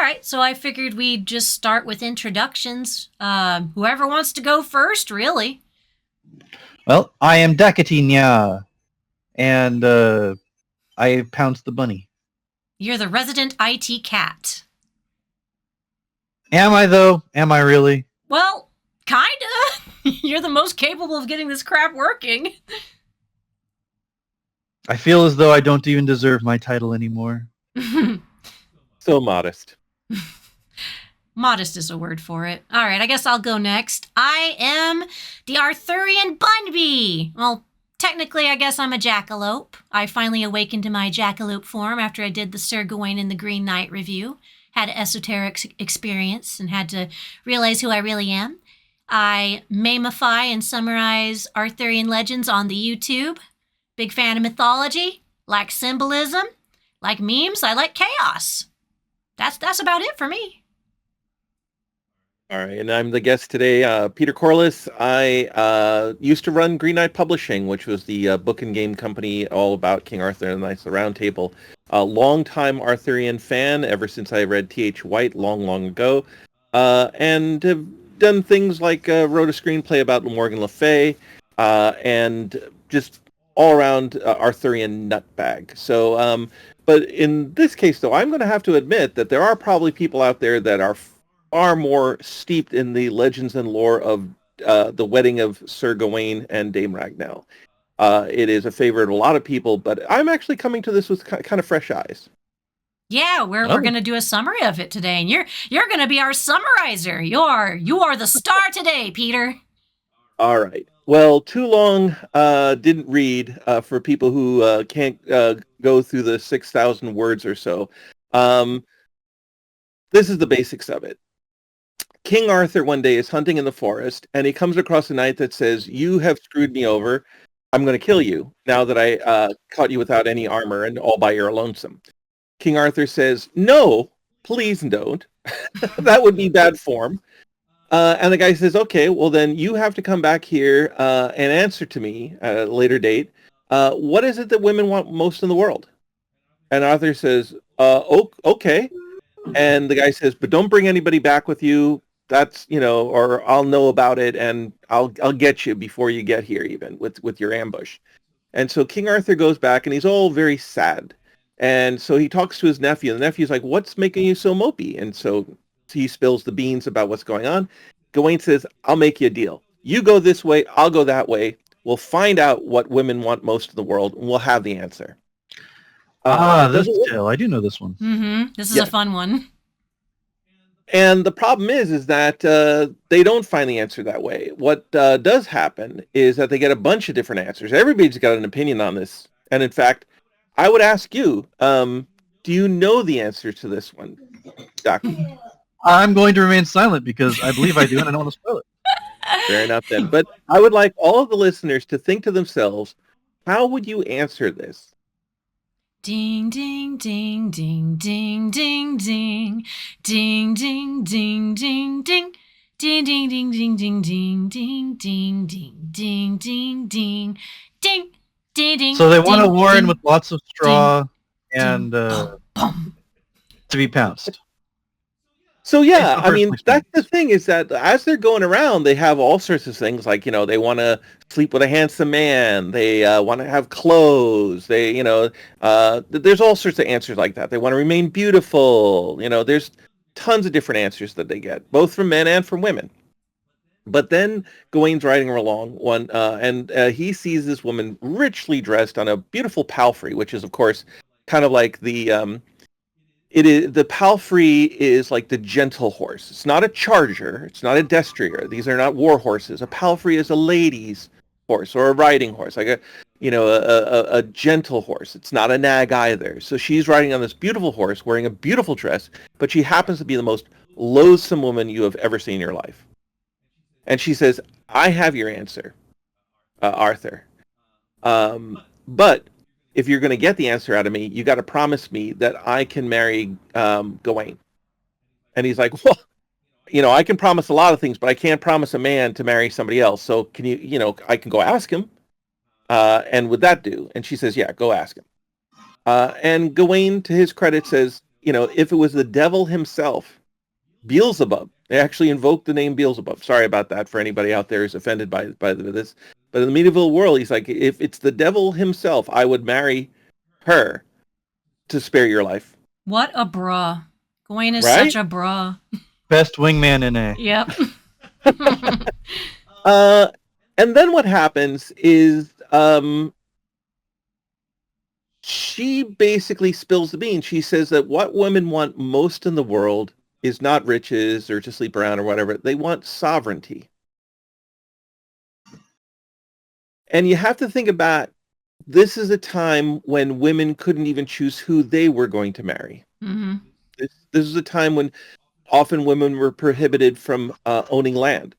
right, so I figured we'd just start with introductions. Whoever wants to go first, really. Well, I am Dakitty, and I pounced the bunny. You're the resident IT cat. Am I, though? Am I really? Well, kinda. You're the most capable of getting this crap working. I feel as though I don't even deserve my title anymore. So modest. Modest is a word for it. All right, I guess I'll go next. I am the Arthurian Bunby. Well, technically, I guess I'm a jackalope. I finally awakened to my jackalope form after I did the Sir Gawain and the Green Knight review. Had an esoteric experience and had to realize who I really am. I mamify and summarize Arthurian legends on the YouTube. Big fan of mythology, like symbolism, like memes. I like chaos. That's about it for me. All right, and I'm the guest today, Peter Corless. I used to run Green Knight Publishing, which was the book and game company all about King Arthur and the Knights of the Round Table. A long-time Arthurian fan ever since I read T.H. White long ago, and have done things like wrote a screenplay about Morgan Le Fay, and just all-around Arthurian nutbag. So, but in this case, though, I'm going to have to admit that there are probably people out there that are far more steeped in the legends and lore of the wedding of Sir Gawain and Dame Ragnell. It is a favorite of a lot of people, but I'm actually coming to this with kind of fresh eyes. Yeah, we're going to do a summary of it today, and you're going to be our summarizer. You are the star today, Peter. All right. Well, too long didn't read for people who can't go through the 6,000 words or so. This is the basics of it. King Arthur one day is hunting in the forest, and he comes across a knight that says, "You have screwed me over. I'm going to kill you now that I caught you without any armor and all by your lonesome." King Arthur says, "No, please don't. That would be bad form." And the guy says, "Okay, well then you have to come back here and answer to me at a later date. What is it that women want most in the world?" And Arthur says, "Okay." And the guy says, "But don't bring anybody back with you. That's, or I'll know about it and I'll get you before you get here, even with your ambush." And so King Arthur goes back and he's all very sad. And so he talks to his nephew, and the nephew's like, "What's making you so mopey?" And so he spills the beans about what's going on. Gawain says, "I'll make you a deal. You go this way, I'll go that way. We'll find out what women want most in the world, and we'll have the answer." This tale. I do know this one. Mm-hmm. This is a fun one. And the problem is that they don't find the answer that way. What does happen is that they get a bunch of different answers. Everybody's got an opinion on this. And in fact, I would ask you, do you know the answer to this one, Doc? I'm going to remain silent because I believe I do, and I don't want to spoil it. Fair enough then. But I would like all of the listeners to think to themselves, how would you answer this? Ding, ding, ding, ding, ding, ding, ding. Ding, ding, ding, ding, ding. Ding, ding, ding, ding, ding, ding, ding, ding, ding, ding, ding, ding, ding, ding, ding. So they want a warren with lots of straw and to be pounced. So yeah, I mean, that's the thing, is that as they're going around, they have all sorts of things like, they want to sleep with a handsome man. They want to have clothes. They, there's all sorts of answers like that. They want to remain beautiful. There's tons of different answers that they get, both from men and from women. But then Gawain's riding along and he sees this woman richly dressed on a beautiful palfrey, which is, of course, kind of like the palfrey is like the gentle horse. It's not a charger. It's not a destrier. These are not war horses. A palfrey is a lady's horse or a riding horse, like a gentle horse. It's not a nag either. So she's riding on this beautiful horse, wearing a beautiful dress, but she happens to be the most loathsome woman you have ever seen in your life. And she says, "I have your answer, Arthur. But if you're going to get the answer out of me, you got to promise me that I can marry Gawain." And he's like, "Well, I can promise a lot of things, but I can't promise a man to marry somebody else. So can you, I can go ask him. And would that do?" And she says, "Yeah, go ask him." And Gawain, to his credit, says, if it was the devil himself, Beelzebub, they actually invoked the name Beelzebub. Sorry about that for anybody out there who's offended by this. But in the medieval world, he's like, if it's the devil himself, I would marry her to spare your life. What a bra. Gawain is Right? such a bra. Best wingman in A. Yep. And then what happens is she basically spills the beans. She says that what women want most in the world is not riches or to sleep around or whatever. They want sovereignty. And you have to think about, this is a time when women couldn't even choose who they were going to marry. Mm-hmm. This is a time when often women were prohibited from owning land.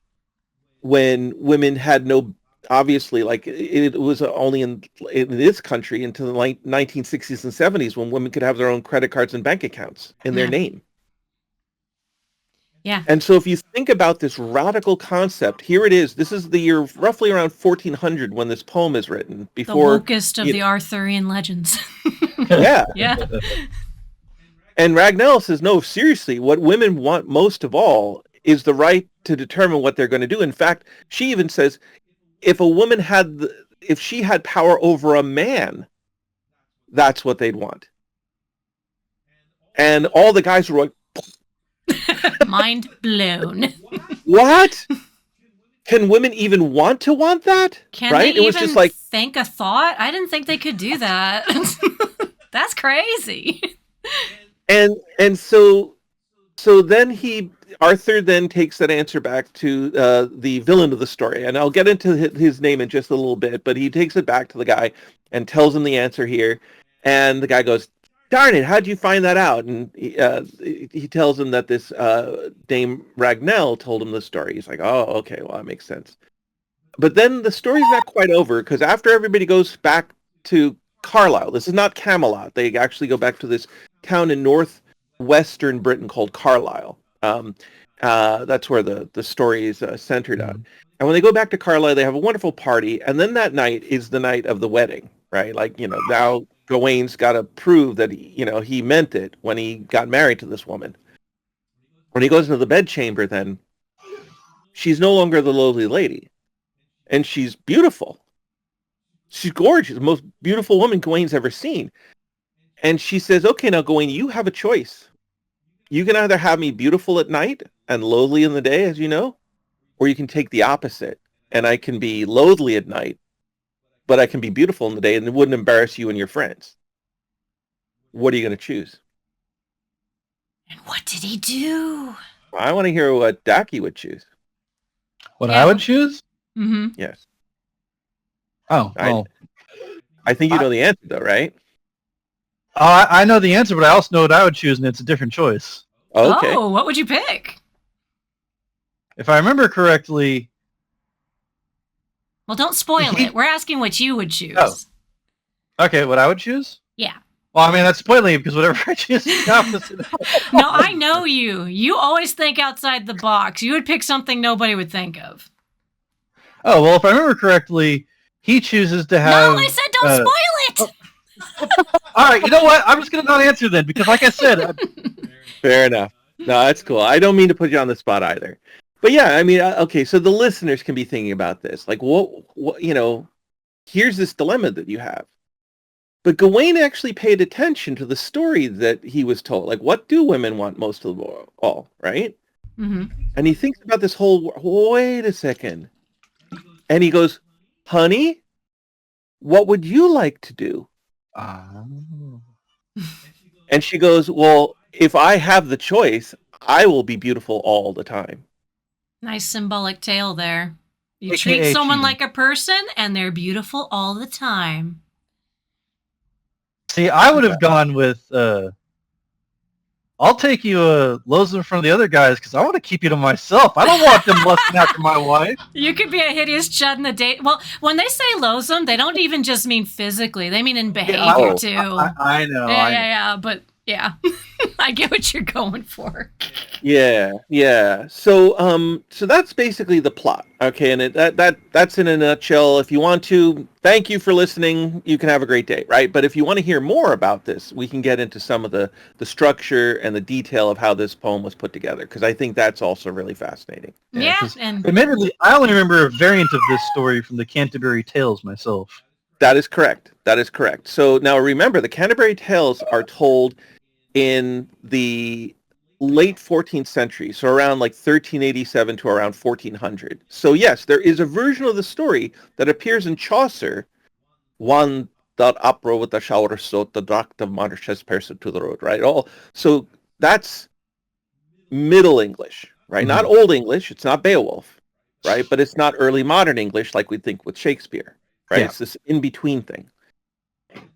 When women had no, obviously, like it was only in this country until the 1960s and 70s when women could have their own credit cards and bank accounts in their name. Yeah. And so if you think about this radical concept, here it is. This is the year roughly around 1400 when this poem is written. Before the wokest of the Arthurian legends. Yeah. Yeah. And Ragnell says, no, seriously, what women want most of all is the right to determine what they're going to do. In fact, she even says, if a woman if she had power over a man, that's what they'd want. And all the guys were like, Mind blown. what? Can women even want that? Can right? they It was even just like, think a thought? I didn't think they could do that. That's crazy. and so then Arthur then takes that answer back to the villain of the story, and I'll get into his name in just a little bit, but he takes it back to the guy and tells him the answer here, and the guy goes, darn it, how'd you find that out? And he tells him that this Dame Ragnell told him the story. He's like, oh, okay, well, that makes sense. But then the story's not quite over, because after everybody goes back to Carlisle, this is not Camelot. They actually go back to this town in northwestern Britain called Carlisle. That's where the story is centered on. And when they go back to Carlisle, they have a wonderful party, and then that night is the night of the wedding, right? Like, now Gawain's got to prove that he meant it when he got married to this woman. When he goes into the bedchamber, then she's no longer the lowly lady, and she's beautiful. She's gorgeous, the most beautiful woman Gawain's ever seen. And she says, okay, now Gawain, you have a choice. You can either have me beautiful at night and lowly in the day, as you know, or you can take the opposite, and I can be loathly at night, but I can be beautiful in the day, and it wouldn't embarrass you and your friends. What are you going to choose? And what did he do? I want to hear what Daki would choose. What Yeah. I would choose? Mm-hmm. Yes. Oh, well. I think you know the answer, though, right? I know the answer, but I also know what I would choose, and it's a different choice. Okay. Oh, what would you pick? If I remember correctly... Well, don't spoil it. We're asking what you would choose. Oh. Okay, what I would choose? Yeah. Well, I mean, that's spoiling it, because whatever I choose is the opposite. No, I know you. You always think outside the box. You would pick something nobody would think of. Oh, well, if I remember correctly, he chooses to have... No, I said don't spoil it! All right, you know what? I'm just going to not answer then, because like I said... Fair enough. No, that's cool. I don't mean to put you on the spot either. But yeah, I mean, okay, so the listeners can be thinking about this. Like, what here's this dilemma that you have. But Gawain actually paid attention to the story that he was told. Like, what do women want most of all, right? Mm-hmm. And he thinks about this whole, wait a second. And he goes, honey, what would you like to do? And she goes, well, if I have the choice, I will be beautiful all the time. Nice symbolic tale there. You AKA treat someone cheating. like a person, and they're beautiful all the time. See, I would have gone with, I'll take you lows in front of the other guys, because I want to keep you to myself. I don't want them lusting after my wife. You could be a hideous chud in the date. Well, when they say losum, they don't even just mean physically. They mean in behavior, too. I know. Yeah. But Yeah. I get what you're going for. Yeah. So that's basically the plot. Okay, and that's in a nutshell. If you want to, thank you for listening. You can have a great day, right? But if you want to hear more about this, we can get into some of the structure and the detail of how this poem was put together, because I think that's also really fascinating. Yeah, 'cause and admittedly, I only remember a variant of this story from the Canterbury Tales myself. That is correct. So now remember, the Canterbury Tales are told in the late 14th century, so around like 1387 to around 1400. So yes, there is a version of the story that appears in Chaucer, one that opera with the shower so the doctor marches person to the road, right? So that's Middle English, right? Mhm. Not Old English. It's not Beowulf, right? But it's not early modern English like we think with Shakespeare, right? Yeah. It's this in-between thing.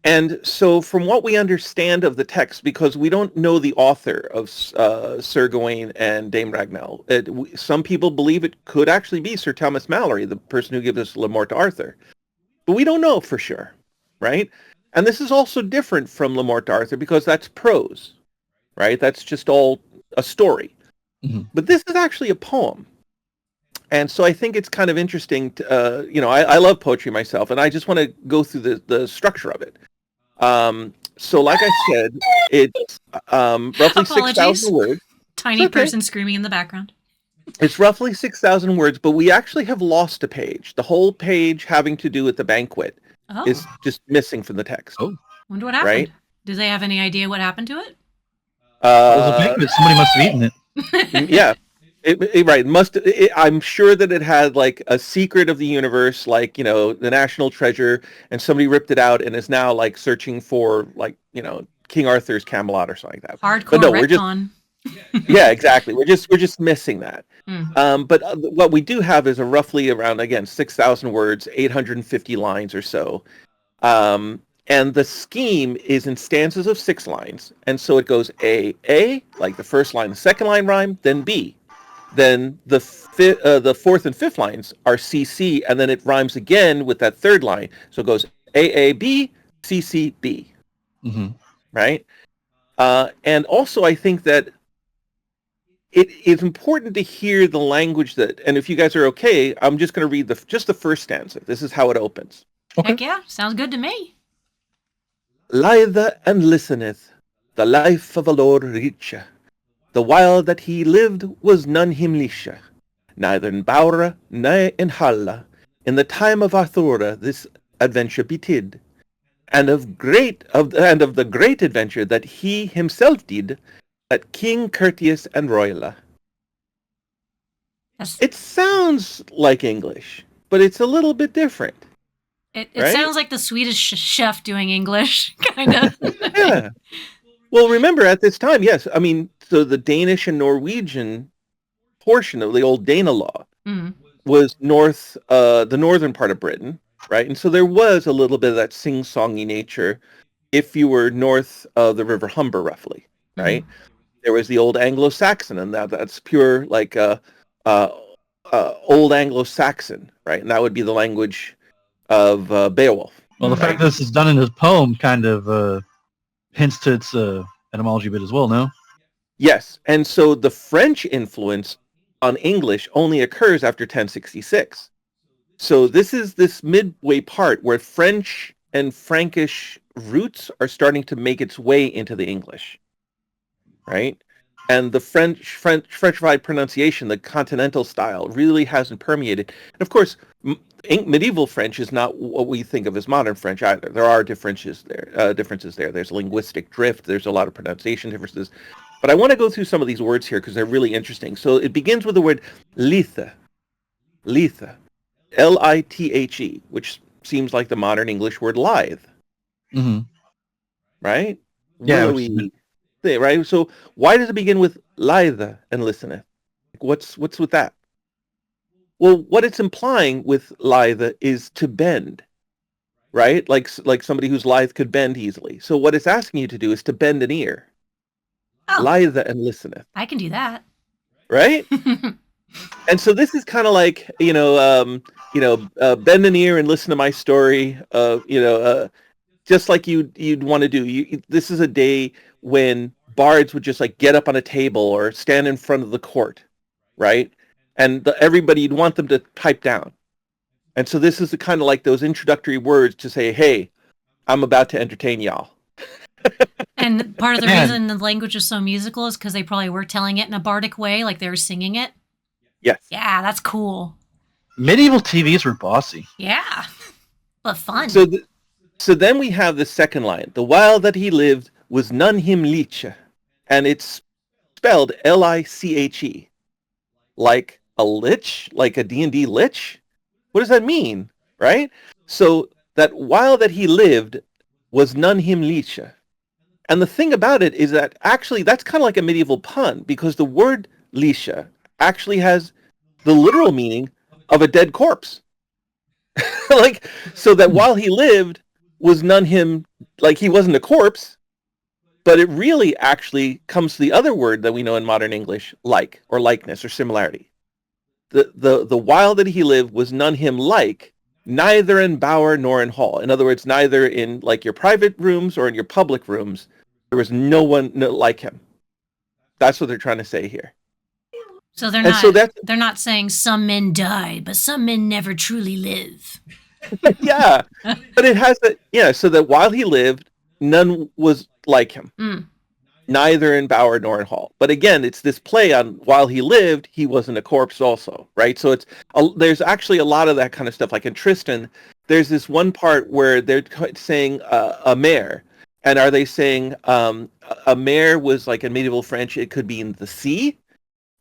And so from what we understand of the text, because we don't know the author of Sir Gawain and Dame Ragnell, some people believe it could actually be Sir Thomas Malory, the person who gives us Le Morte d'Arthur. But we don't know for sure, right? And this is also different from Le Morte d'Arthur because that's prose, right? That's just all a story. Mhm. But this is actually a poem. And so I think it's kind of interesting. I love poetry myself, and I just want to go through the structure of it. So like I said, it's roughly Apologies. 6,000 words. tiny okay. person screaming in the background. It's roughly 6,000 words, but we actually have lost a page. The whole page having to do with the banquet Oh, is just missing from the text. Oh. wonder what happened. Right? Do they have any idea what happened to it? It was a banquet. Somebody must have eaten it. Yeah. I'm sure that it had like a secret of the universe, like, the national treasure, and somebody ripped it out and is now like searching for like, King Arthur's Camelot or something like that. Hardcore But no, retcon. yeah, exactly. We're just missing that. Mm. But what we do have is a roughly around, again, 6,000 words, 850 lines or so. And the scheme is in stanzas of 6 lines. And so it goes A, like the first line, the second line rhyme, then B. Then the fourth and fifth lines are CC, and then it rhymes again with that third line. So it goes AAB, CCB, Mm-hmm. right? And also I think that it is important to hear the language that, and if you guys are okay, I'm just going to read just the first stanza. This is how it opens. Okay. Heck yeah, sounds good to me. Lieth and listeneth, the life of a lord riche. The while that he lived was none himmlische, neither in Bowra, ne in Halla. In the time of Arthura this adventure betid, and of the great adventure that he himself did, at King Courteous and Royal. It sounds like English, but it's a little bit different. It right? sounds like the Swedish chef doing English, kind of. Yeah. Well, remember at this time, yes, I mean, so the Danish and Norwegian portion of the old Danelaw was the northern part of Britain, right? And so there was a little bit of that sing-songy nature if you were north of the River Humber, roughly, right? There was the old Anglo-Saxon, and that's pure like old Anglo-Saxon, right? And that would be the language of Beowulf. Well, the fact that this is done in his poem kind of hints to its etymology a bit as well, no? Yes, and so the French influence on English only occurs after 1066. So this is this midway part where French and Frankish roots are starting to make its way into the English, right? And the Frenchified pronunciation, the continental style, really hasn't permeated. And of course, medieval French is not what we think of as modern French either. There are differences there. There's linguistic drift. There's a lot of pronunciation differences. But I want to go through some of these words here because they're really interesting. So it begins with the word lithe, L-I-T-H-E, which seems like the modern English word lithe, right? Yeah. Right. So why does it begin with lithe and listeneth? What's with that? Well, what it's implying with lithe is to bend, right? Like somebody who's lithe could bend easily. So what it's asking you to do is to bend an ear. Oh, Lithe and listeneth. I can do that. Right? And so this is kind of like, bend an ear and listen to my story. Just like you'd want to do. This is a day when bards would just like get up on a table or stand in front of the court, right? And everybody, you'd want them to pipe down. And so this is the kind of like those introductory words to say, hey, I'm about to entertain y'all. And part of the reason the language is so musical is because they probably were telling it in a bardic way, like they were singing it. Yes. Yeah, that's cool. Medieval TVs were bossy. Yeah, but fun. So then we have the second line. The while that he lived was none him liche. And it's spelled L-I-C-H-E. Like a lich? Like a D&D lich? What does that mean? Right? So that while that he lived was none him liche. And the thing about it is that actually that's kind of like a medieval pun, because the word liche actually has the literal meaning of a dead corpse. Like, so that while he lived was none him, like he wasn't a corpse, but it really actually comes to the other word that we know in modern English, like, or likeness, or similarity. The while that he lived was none him like, neither in bower nor in hall. In other words, neither in like your private rooms or in your public rooms, there was no one like him. That's what they're trying to say here. So they're not saying some men died, but some men never truly live. Yeah, but it has so that while he lived, none was like him. Neither in bower nor in hall. But again, it's this play on while he lived, he wasn't a corpse also, right? So there's actually a lot of that kind of stuff. Like in Tristan, there's this one part where they're saying a mare. And are they saying a mare was like in medieval French, it could be in the sea,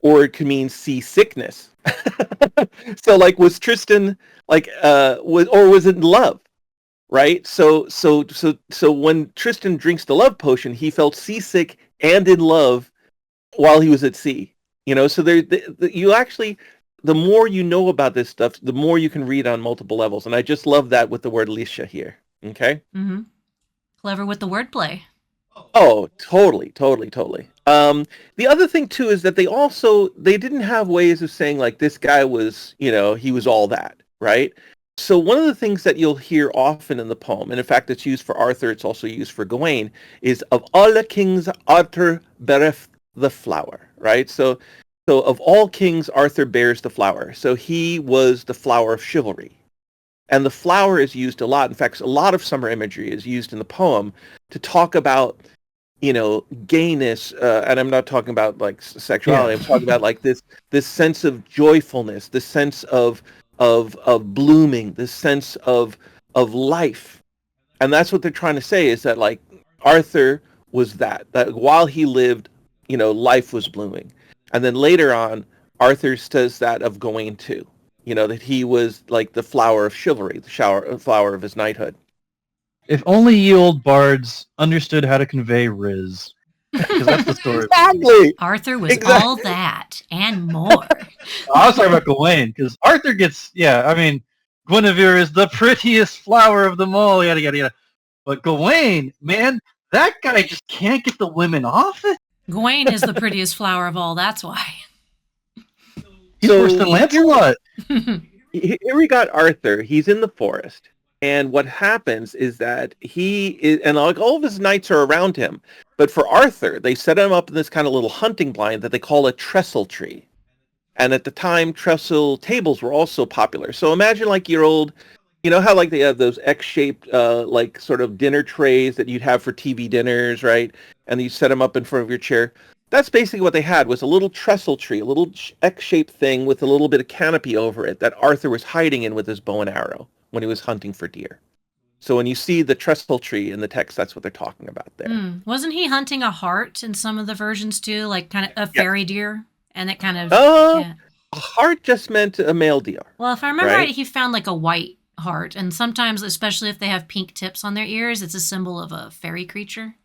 or it could mean seasickness. So like, was Tristan like, was it love? Right, so when Tristan drinks the love potion, he felt seasick and in love while he was at sea. You know, so you actually, the more you know about this stuff, the more you can read on multiple levels, and I just love that with the word Lisha here. Okay. Mm-hmm. Clever with the wordplay. Oh, totally. The other thing too is that they didn't have ways of saying like this guy was, he was all that, right? So one of the things that you'll hear often in the poem, and in fact it's used for Arthur, it's also used for Gawain, is of all the kings Arthur beareth the flower, right? So of all kings Arthur bears the flower. So he was the flower of chivalry. And the flower is used a lot. In fact, a lot of summer imagery is used in the poem to talk about, gayness, and I'm not talking about like sexuality. I'm talking about like this sense of joyfulness, this sense of blooming, this sense of life. And that's what they're trying to say, is that like Arthur was that while he lived, life was blooming. And then later on, Arthur says that of Gawain too, that he was like the flower of chivalry, the flower of his knighthood. If only ye old bards understood how to convey riz. Because that's the story. Exactly. Arthur was all that and more. I was talking about Gawain, because Arthur gets, Guinevere is the prettiest flower of them all, yada, yada, yada. But Gawain, man, that guy just can't get the women off it. Gawain is the prettiest flower of all, that's why. He's worse than Lancelot. Here we got Arthur. He's in the forest. And what happens is that and like all of his knights are around him. But for Arthur, they set him up in this kind of little hunting blind that they call a trestle tree. And at the time, trestle tables were also popular. So imagine like your old, how like they have those X-shaped like sort of dinner trays that you'd have for TV dinners, right? And you set them up in front of your chair. That's basically what they had, was a little trestle tree, a little X-shaped thing with a little bit of canopy over it that Arthur was hiding in with his bow and arrow when he was hunting for deer. So when you see the trestle tree in the text, that's what they're talking about there. Wasn't he hunting a hart in some of the versions too, like kind of a fairy deer? And it kind of... A hart just meant a male deer. Well, if I remember right, he found like a white hart. And sometimes, especially if they have pink tips on their ears, it's a symbol of a fairy creature.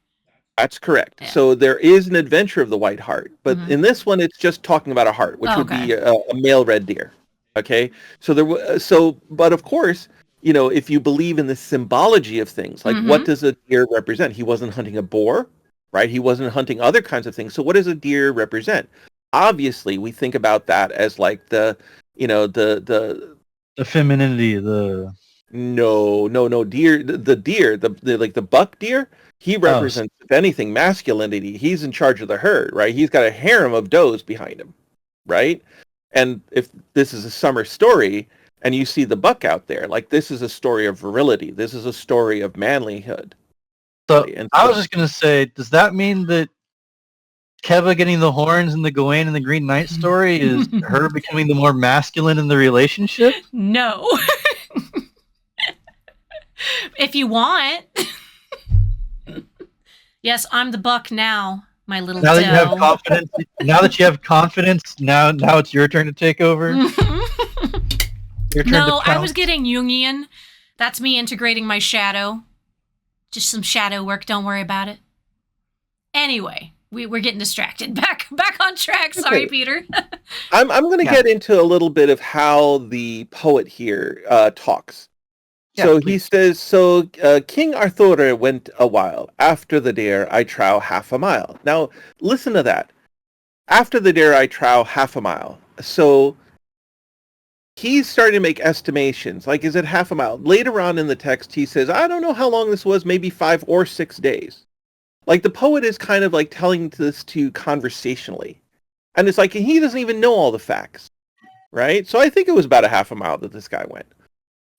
That's correct. Yeah. So there is an adventure of the white hart. But in this one, it's just talking about a hart, which would be a male red deer. Okay? But of course... if you believe in the symbology of things, like what does a deer represent? He wasn't hunting a boar, right? He wasn't hunting other kinds of things. So what does a deer represent? Obviously, we think about that as like the femininity, No, deer, the deer, the like the buck deer. He represents, if anything, masculinity. He's in charge of the herd, right? He's got a harem of does behind him, right? And if this is a summer story and you see the buck out there, like this is a story of virility. This is a story of manlyhood. So I was just going to say, does that mean that Keva getting the horns in the Gawain and the Green Knight story is her becoming the more masculine in the relationship? No. If you want. Yes, I'm the buck now, my little Now that doe. you have confidence, now it's your turn to take over. Your turn No, to I was getting Jungian. That's me integrating my shadow. Just some shadow work, don't worry about it. Anyway, we're getting distracted. Back on track. Sorry, Okay. Peter. I'm going to get into a little bit of how the poet here talks. Yeah, So please. he says, King Arthur went a while. After the dare, I trow half a mile. Now, listen to that. After the dare, I trow half a mile. So he's starting to make estimations. Like, is it half a mile? Later on in the text, he says, I don't know how long this was, maybe 5 or 6 days. Like, the poet is kind of like telling this to you conversationally. And it's like, he doesn't even know all the facts, right? So I think it was about a half a mile that this guy went.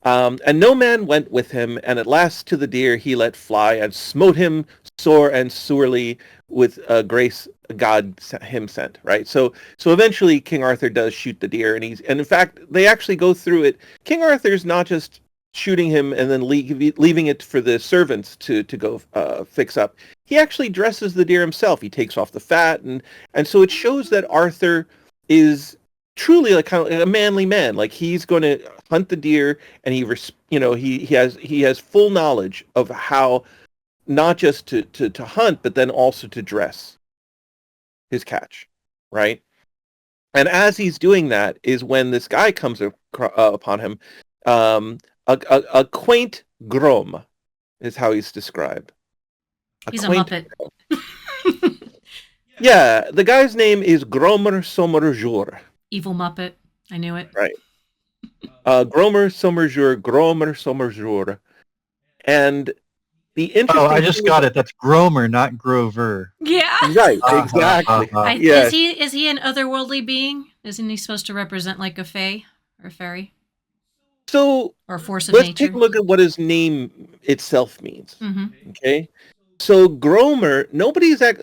And no man went with him, and at last to the deer he let fly, and smote him sore and sorely with grace God him sent. Right. So eventually King Arthur does shoot the deer, and in fact they actually go through it. King Arthur's not just shooting him and then leaving it for the servants to go fix up. He actually dresses the deer himself. He takes off the fat, and so it shows that Arthur is truly like kind of a manly man. Like he's going to hunt the deer, and he has full knowledge of how not just to hunt, but then also to dress his catch, right? And as he's doing that is when this guy comes upon him. A quaint grom is how he's described. He's a Muppet. Yeah, the guy's name is Gromer Sommerjour. Evil Muppet. I knew it. Right. Gromer Sommerjour. And the interesting I just got it. That's Gromer, not Grover. Yeah. Right, exactly. Yes. Is he an otherworldly being? Isn't he supposed to represent like a fae or a fairy? So or a force of let's nature? take a look at what his name itself means. Mm-hmm. Okay. So Gromer,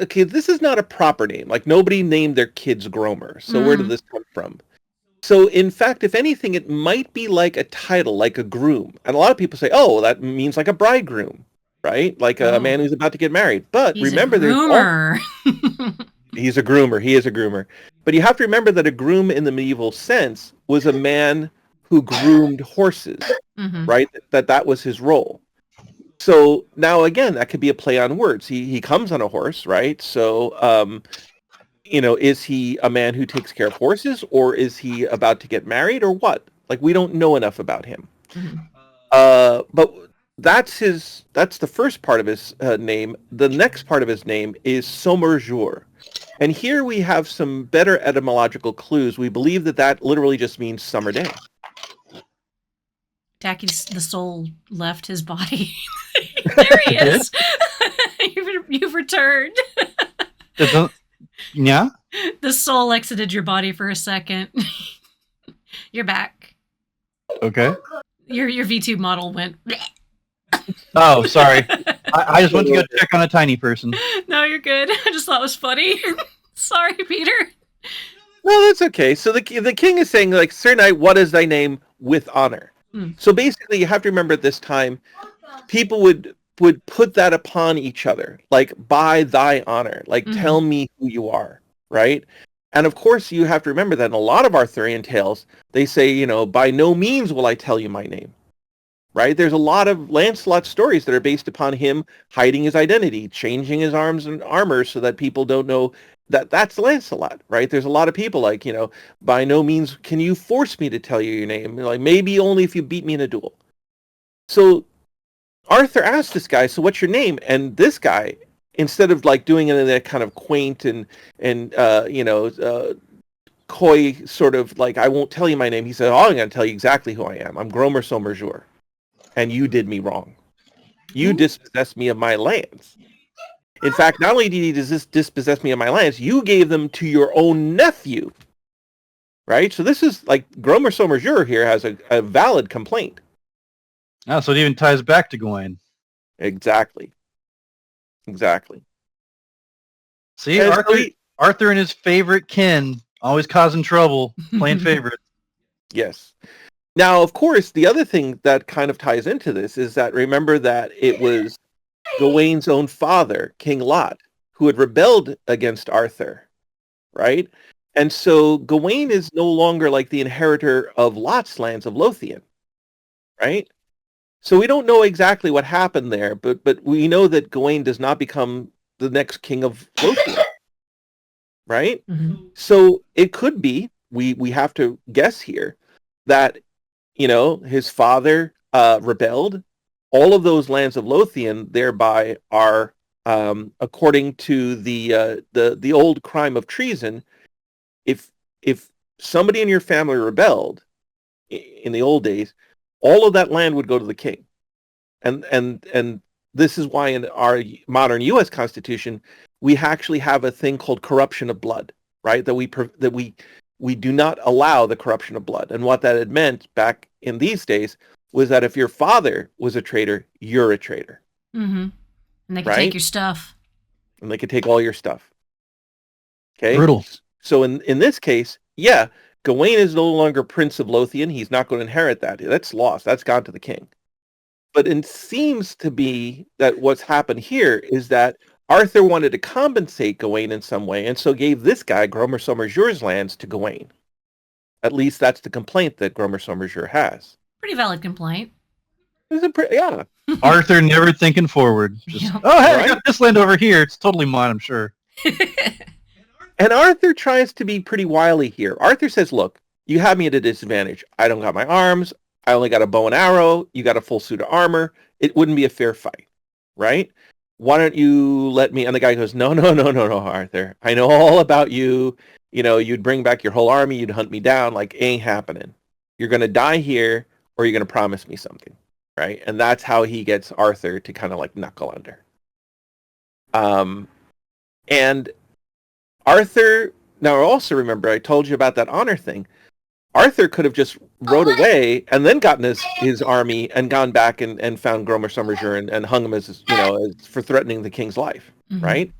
okay, this is not a proper name. Like nobody named their kids Gromer. So where did this come from? So in fact, if anything, it might be like a title, like a groom. And a lot of people say, oh, that means like a bridegroom, right? Like a man who's about to get married. But remember, he's a groomer. He is a groomer. But you have to remember that a groom in the medieval sense was a man who groomed horses, right? That was his role. So now again, that could be a play on words. He comes on a horse, right? So, is he a man who takes care of horses, or is he about to get married, or what? Like, we don't know enough about him. But that's the first part of his name. The next part of his name is Sommerjour. And here we have some better etymological clues. We believe that literally just means summer day. Dakitty's the soul left his body. There he is. You've returned. Yeah? The soul exited your body for a second. You're back. Okay. Your VTube model went. Oh, sorry. I just went to go check on a tiny person. No, you're good. I just thought it was funny. Sorry, Peter. No, that's okay. So the king is saying, like, Sir Knight, what is thy name with honor? So basically, you have to remember at this time, people would put that upon each other, like, by thy honor, like, tell me who you are, right? And of course, you have to remember that in a lot of Arthurian tales, they say, by no means will I tell you my name, right? There's a lot of Lancelot stories that are based upon him hiding his identity, changing his arms and armor so that people don't know that's Lancelot, right? There's a lot of people like, by no means can you force me to tell you your name. Like, maybe only if you beat me in a duel. So Arthur asked this guy, so what's your name? And this guy, instead of like doing it in that kind of quaint and coy sort of like, I won't tell you my name. He said, I'm going to tell you exactly who I am. I'm Gromer Sommerjour. And you did me wrong. You dispossessed me of my lands. In fact, not only did he dispossess me of my lands, you gave them to your own nephew. Right? So this is like Gromer Somerjur here has a valid complaint. Oh, so it even ties back to Gawain. Exactly. See, And Arthur and his favorite kin always causing trouble, playing favorites. Yes. Now, of course, the other thing that kind of ties into this is that remember that it was Gawain's own father, King Lot, who had rebelled against Arthur, right? And so Gawain is no longer like the inheritor of Lot's lands of Lothian, right? So we don't know exactly what happened there, but we know that Gawain does not become the next king of Lothian, right? Mm-hmm. So it could be, we have to guess here, that, his father rebelled. All of those lands of Lothian thereby are, according to the old crime of treason, if somebody in your family rebelled in the old days, all of that land would go to the king. And this is why in our modern U.S. Constitution, we actually have a thing called corruption of blood, right? That we do not allow the corruption of blood. And what that had meant back in these days was that if your father was a traitor, you're a traitor. Mm-hmm. And they could right? take your stuff. And they could take all your stuff. Okay? Brutal. So in this case, yeah, Gawain is no longer Prince of Lothian. He's not going to inherit that. That's lost. That's gone to the king. But it seems to be that what's happened here is that Arthur wanted to compensate Gawain in some way, and so gave this guy, Gromer Somerjur's lands, to Gawain. At least that's the complaint that Gromer Somerjur has. Pretty valid complaint. Yeah. Arthur never thinking forward. Just, Yeah. oh, hey, Right? I got this land over here. It's totally mine, I'm sure. And Arthur tries to be pretty wily here. Arthur says, look, you have me at a disadvantage. I don't got my arms. I only got a bow and arrow. You got a full suit of armor. It wouldn't be a fair fight, right? Why don't you let me? And the guy goes, no, Arthur. I know all about you. You'd bring back your whole army. You'd hunt me down. Like, ain't happening. You're going to die here, or you're going to promise me something, right? And that's how he gets Arthur to kind of like knuckle under. And Arthur, now also remember, I told you about that honor thing. Arthur could have just rode away and then gotten his army and gone back and found Gromer Somerjur and hung him as for threatening the king's life, Mm-hmm. right?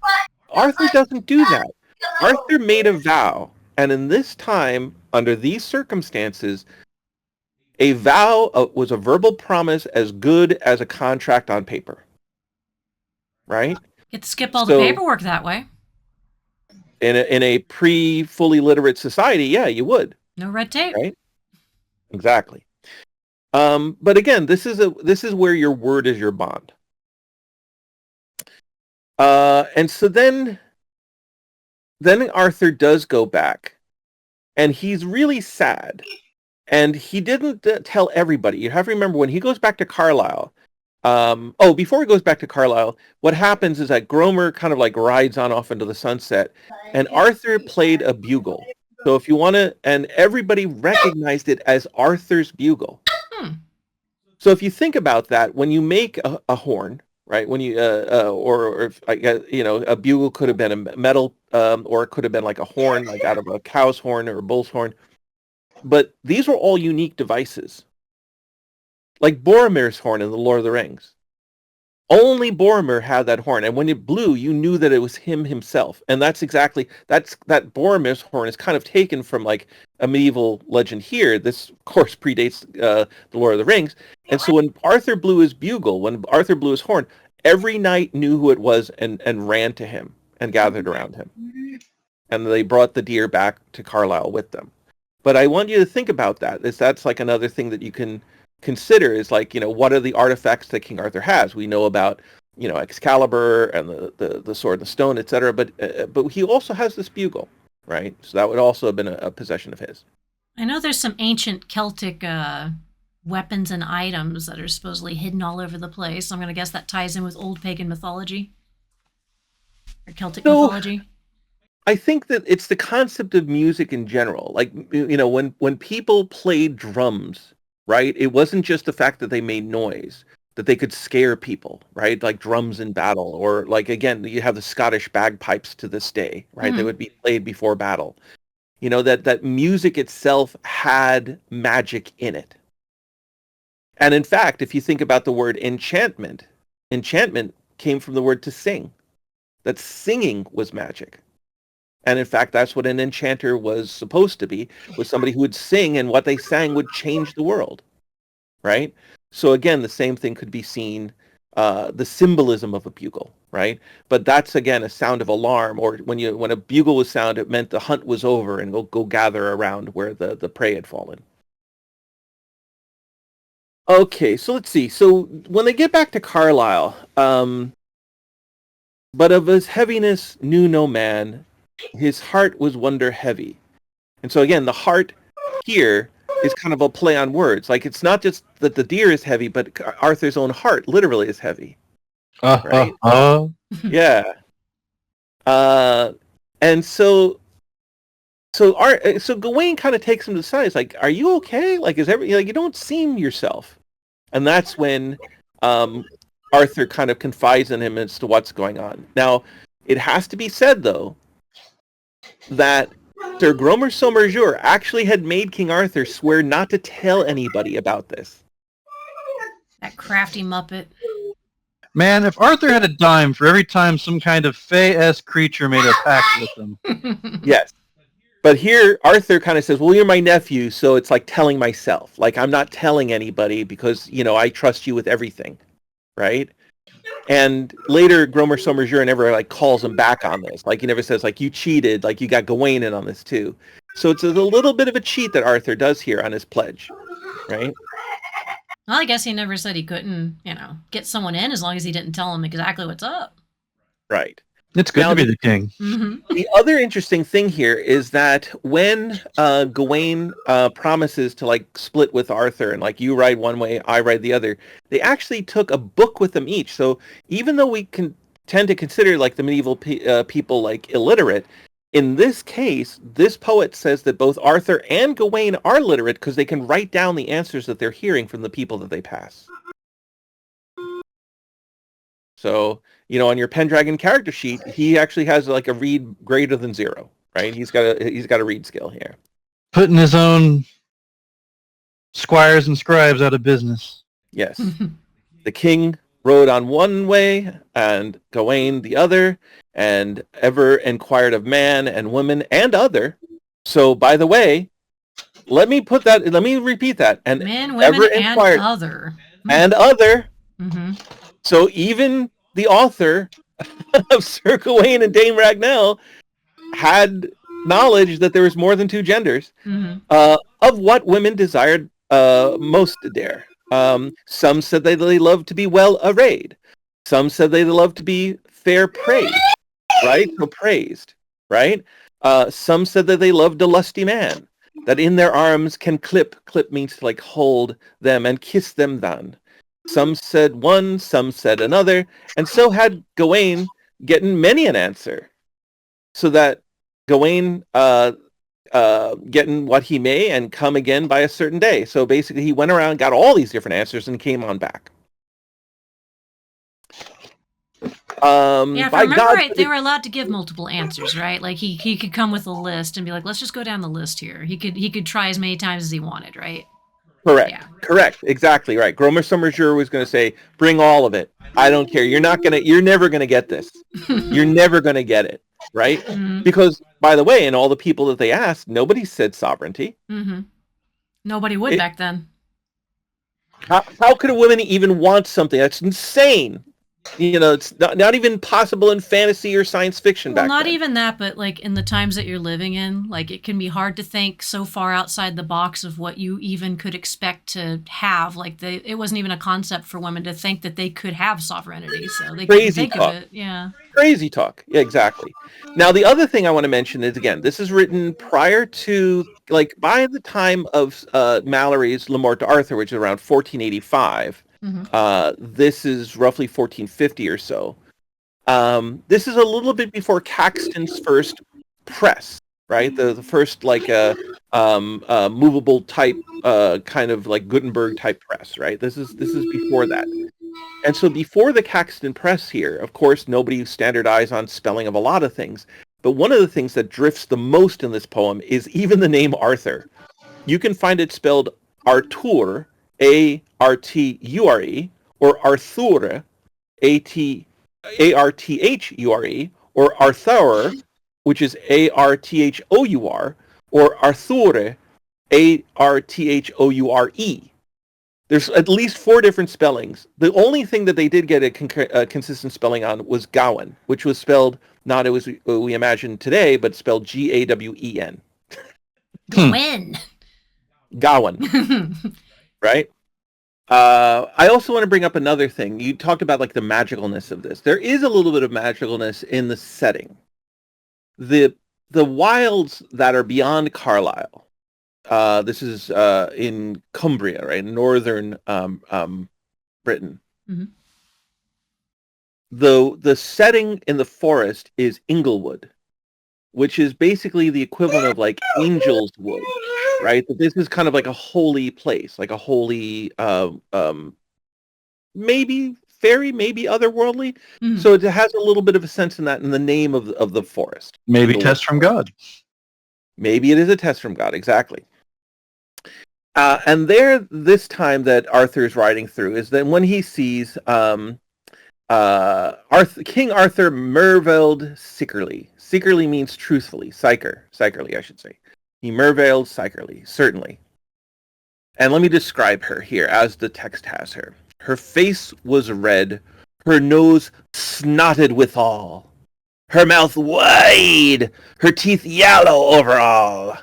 Arthur doesn't do that. Arthur made a vow, and in this time, under these circumstances, a vow was a verbal promise as good as a contract on paper, right? Get to skip all the paperwork that way. In a fully literate society, yeah, you would. No red tape. Right? Exactly. But again, this is where your word is your bond. And so then Arthur does go back, and he's really sad. And he didn't tell everybody. You have to remember when he goes back to Carlisle. Before he goes back to Carlisle, what happens is that Gromer kind of like rides on off into the sunset, and Arthur played a bugle. So if you want to, and everybody recognized it as Arthur's bugle. So if you think about that, when you make a horn, right? When you or if, I guess, a bugle could have been a metal, or it could have been like a horn, like out of a cow's horn or a bull's horn. But these were all unique devices, like Boromir's horn in the Lord of the Rings. Only Boromir had that horn, and when it blew, you knew that it was him himself. And that Boromir's horn is kind of taken from like a medieval legend here. This, of course, predates the Lord of the Rings. And so when Arthur blew his bugle, when Arthur blew his horn, every knight knew who it was and ran to him and gathered around him. And they brought the deer back to Carlisle with them. But I want you to think about that. That's like another thing that you can consider is like, what are the artifacts that King Arthur has? We know about, Excalibur and the sword and the stone, etc. But he also has this bugle, right? So that would also have been a possession of his. I know there's some ancient Celtic weapons and items that are supposedly hidden all over the place. I'm going to guess that ties in with old pagan mythology or Celtic mythology. I think that it's the concept of music in general. Like, when people played drums, right? It wasn't just the fact that they made noise. that they could scare people, right? Like drums in battle, or like, again, you have the Scottish bagpipes to this day, right? They would be played before battle. You know, that music itself had magic in it. And in fact, if you think about the word enchantment came from the word to sing, that singing was magic. And in fact, that's what an enchanter was supposed to be, was somebody who would sing, and what they sang would change the world, right? So again, the same thing could be seen, the symbolism of a bugle, right? But that's, again, a sound of alarm, or when a bugle was sounded, it meant the hunt was over, and go gather around where the prey had fallen. Okay, so let's see. So when they get back to Carlisle, but of his heaviness knew no man, his heart was wonder heavy. And so again, the heart here is kind of a play on words. Like, it's not just that the deer is heavy, but Arthur's own heart literally is heavy. Right? Yeah. And so Gawain kind of takes him to the side. He's like, "Are you okay? Like, you don't seem yourself." And that's when Arthur kind of confides in him as to what's going on. Now, it has to be said, though, that Sir Gromer Somerjour actually had made King Arthur swear not to tell anybody about this. That crafty muppet. Man, if Arthur had a dime for every time some kind of fey-esque creature made a pact with him. Yes. But here, Arthur kind of says, well, you're my nephew, so it's like telling myself. Like, I'm not telling anybody because, I trust you with everything, right? And later, Gromer Somerjour never, like, calls him back on this. Like, he never says, like, you cheated, like, you got Gawain in on this, too. So it's a little bit of a cheat that Arthur does here on his pledge, right? Well, I guess he never said he couldn't, get someone in as long as he didn't tell him exactly what's up. Right. It's good to be the king. Mm-hmm. The other interesting thing here is that when Gawain promises to, like, split with Arthur, and, like, you ride one way, I ride the other, they actually took a book with them each. So even though we can tend to consider, like, the medieval people, like, illiterate, in this case, this poet says that both Arthur and Gawain are literate because they can write down the answers that they're hearing from the people that they pass. So, on your Pendragon character sheet, he actually has, like, a read greater than 0, right? He's got a read skill here. Putting his own squires and scribes out of business. Yes. The king rode on one way, and Gawain the other, and ever inquired of man and woman and other. So, by the way, let me repeat that. And men, women, ever inquired, and other. And other. Mm-hmm. So even the author of Sir Gawain and Dame Ragnell had knowledge that there was more than 2 genders, of what women desired most to dare. Some said they loved to be well arrayed. Some said they loved to be fair praised, right? So praised, right? Some said that they loved a lusty man, that in their arms can clip means to, like, hold them and kiss them then. Some said one, some said another, and so had Gawain getting many an answer, so that Gawain getting what he may and come again by a certain day. So basically, he went around, got all these different answers, and came on back. If I remember right, they were allowed to give multiple answers, right? Like he could come with a list and be like, "Let's just go down the list here." He could try as many times as he wanted, right? Correct. Yeah. Correct. Exactly right. Gromer Somerjour was going to say, "Bring all of it. I don't care. You're never gonna get this. You're never gonna get it." Right? Mm-hmm. Because, by the way, in all the people that they asked, nobody said sovereignty. Mm-hmm. Nobody would back then. How could a woman even want something? That's insane. It's not even possible in fantasy or science fiction back then. Not even that, but, like, in the times that you're living in, like, it can be hard to think so far outside the box of what you even could expect to have. Like, it wasn't even a concept for women to think that they could have sovereignty, so they couldn't think of it. Yeah. Crazy talk. Yeah, exactly. Now, the other thing I want to mention is, again, this is written prior to, like, by the time of Mallory's Le Morte d'Arthur, which is around 1485. This is roughly 1450 or so. This is a little bit before Caxton's first press, right? The first, like, movable type, kind of like Gutenberg type press, right? This is before that. And so before the Caxton Press here, of course, nobody standardized on spelling of a lot of things. But one of the things that drifts the most in this poem is even the name Arthur. You can find it spelled Artur, A-R-T-U-R-E, or Arthur, A-R-T-H-U-R-E, or Arthur, which is A-R-T-H-O-U-R, or Arthur, A-R-T-H-O-U-R-E. There's at least 4 different spellings. The only thing that they did get a consistent spelling on was Gawain, which was spelled not as we imagine today, but spelled G-A-W-E-N. Gawain. Gawain, right? I also want to bring up another thing. You talked about like the magicalness of this. There is a little bit of magicalness in the setting. The wilds that are beyond Carlisle. This is in Cumbria, right? Northern Britain. Mm-hmm. The setting in the forest is Inglewood, which is basically the equivalent of like Angel's Wood, right? But this is kind of like a holy place, like a holy, maybe fairy, maybe otherworldly. Mm-hmm. So it has a little bit of a sense in that, in the name of the forest. Maybe test from God. Maybe it is a test from God, exactly. And there, this time that Arthur is riding through is that when he sees King Arthur merveiled sickerly. Sickerly means truthfully. Sikerly, I should say. He merveiled sickerly, certainly. And let me describe her here as the text has her. Her face was red, her nose snotted withal, her mouth wide, her teeth yellow over all,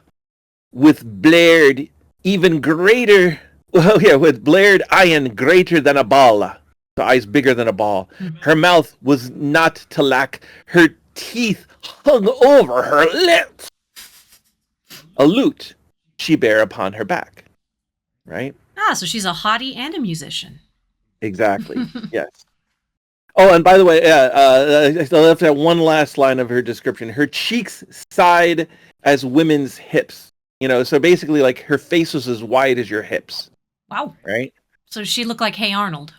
with blared even greater, with blared iron greater than a ball. The eyes bigger than a ball. Her mouth was not to lack. Her teeth hung over her lips. A lute she bare upon her back. Right? Ah, so she's a hottie and a musician. Exactly. Yes. Oh, and by the way, I left out one last line of her description. Her cheeks sighed as women's hips. You know, so basically, like, her face was as wide as your hips. Wow. Right? So she looked like Hey Arnold.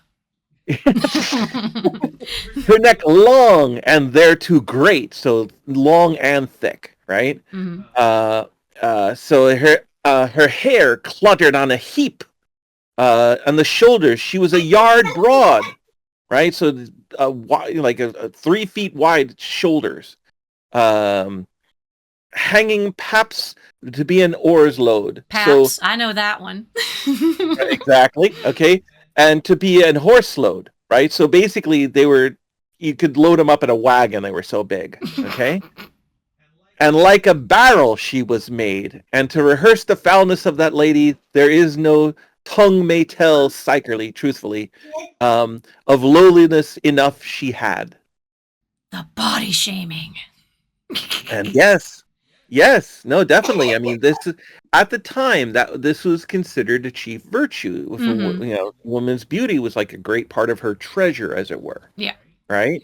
Her neck long and thereto great, so long and thick, right? Mm-hmm. So her hair cluttered on a heap. On the shoulders, she was a yard broad, right? So like a 3 feet wide shoulders. Hanging paps to be an oar's load. Paps, So, I know that one. exactly. Okay. And to be an horse load, right? So basically you could load them up in a wagon. They were so big. Okay. And like a barrel she was made. And to rehearse the foulness of that lady, there is no tongue may tell sikerly, truthfully, of lowliness enough she had. The body shaming. And yes, no, definitely. I mean, this is, at the time that this was considered a chief virtue. Mm-hmm. Woman's beauty was like a great part of her treasure, as it were. Yeah. Right.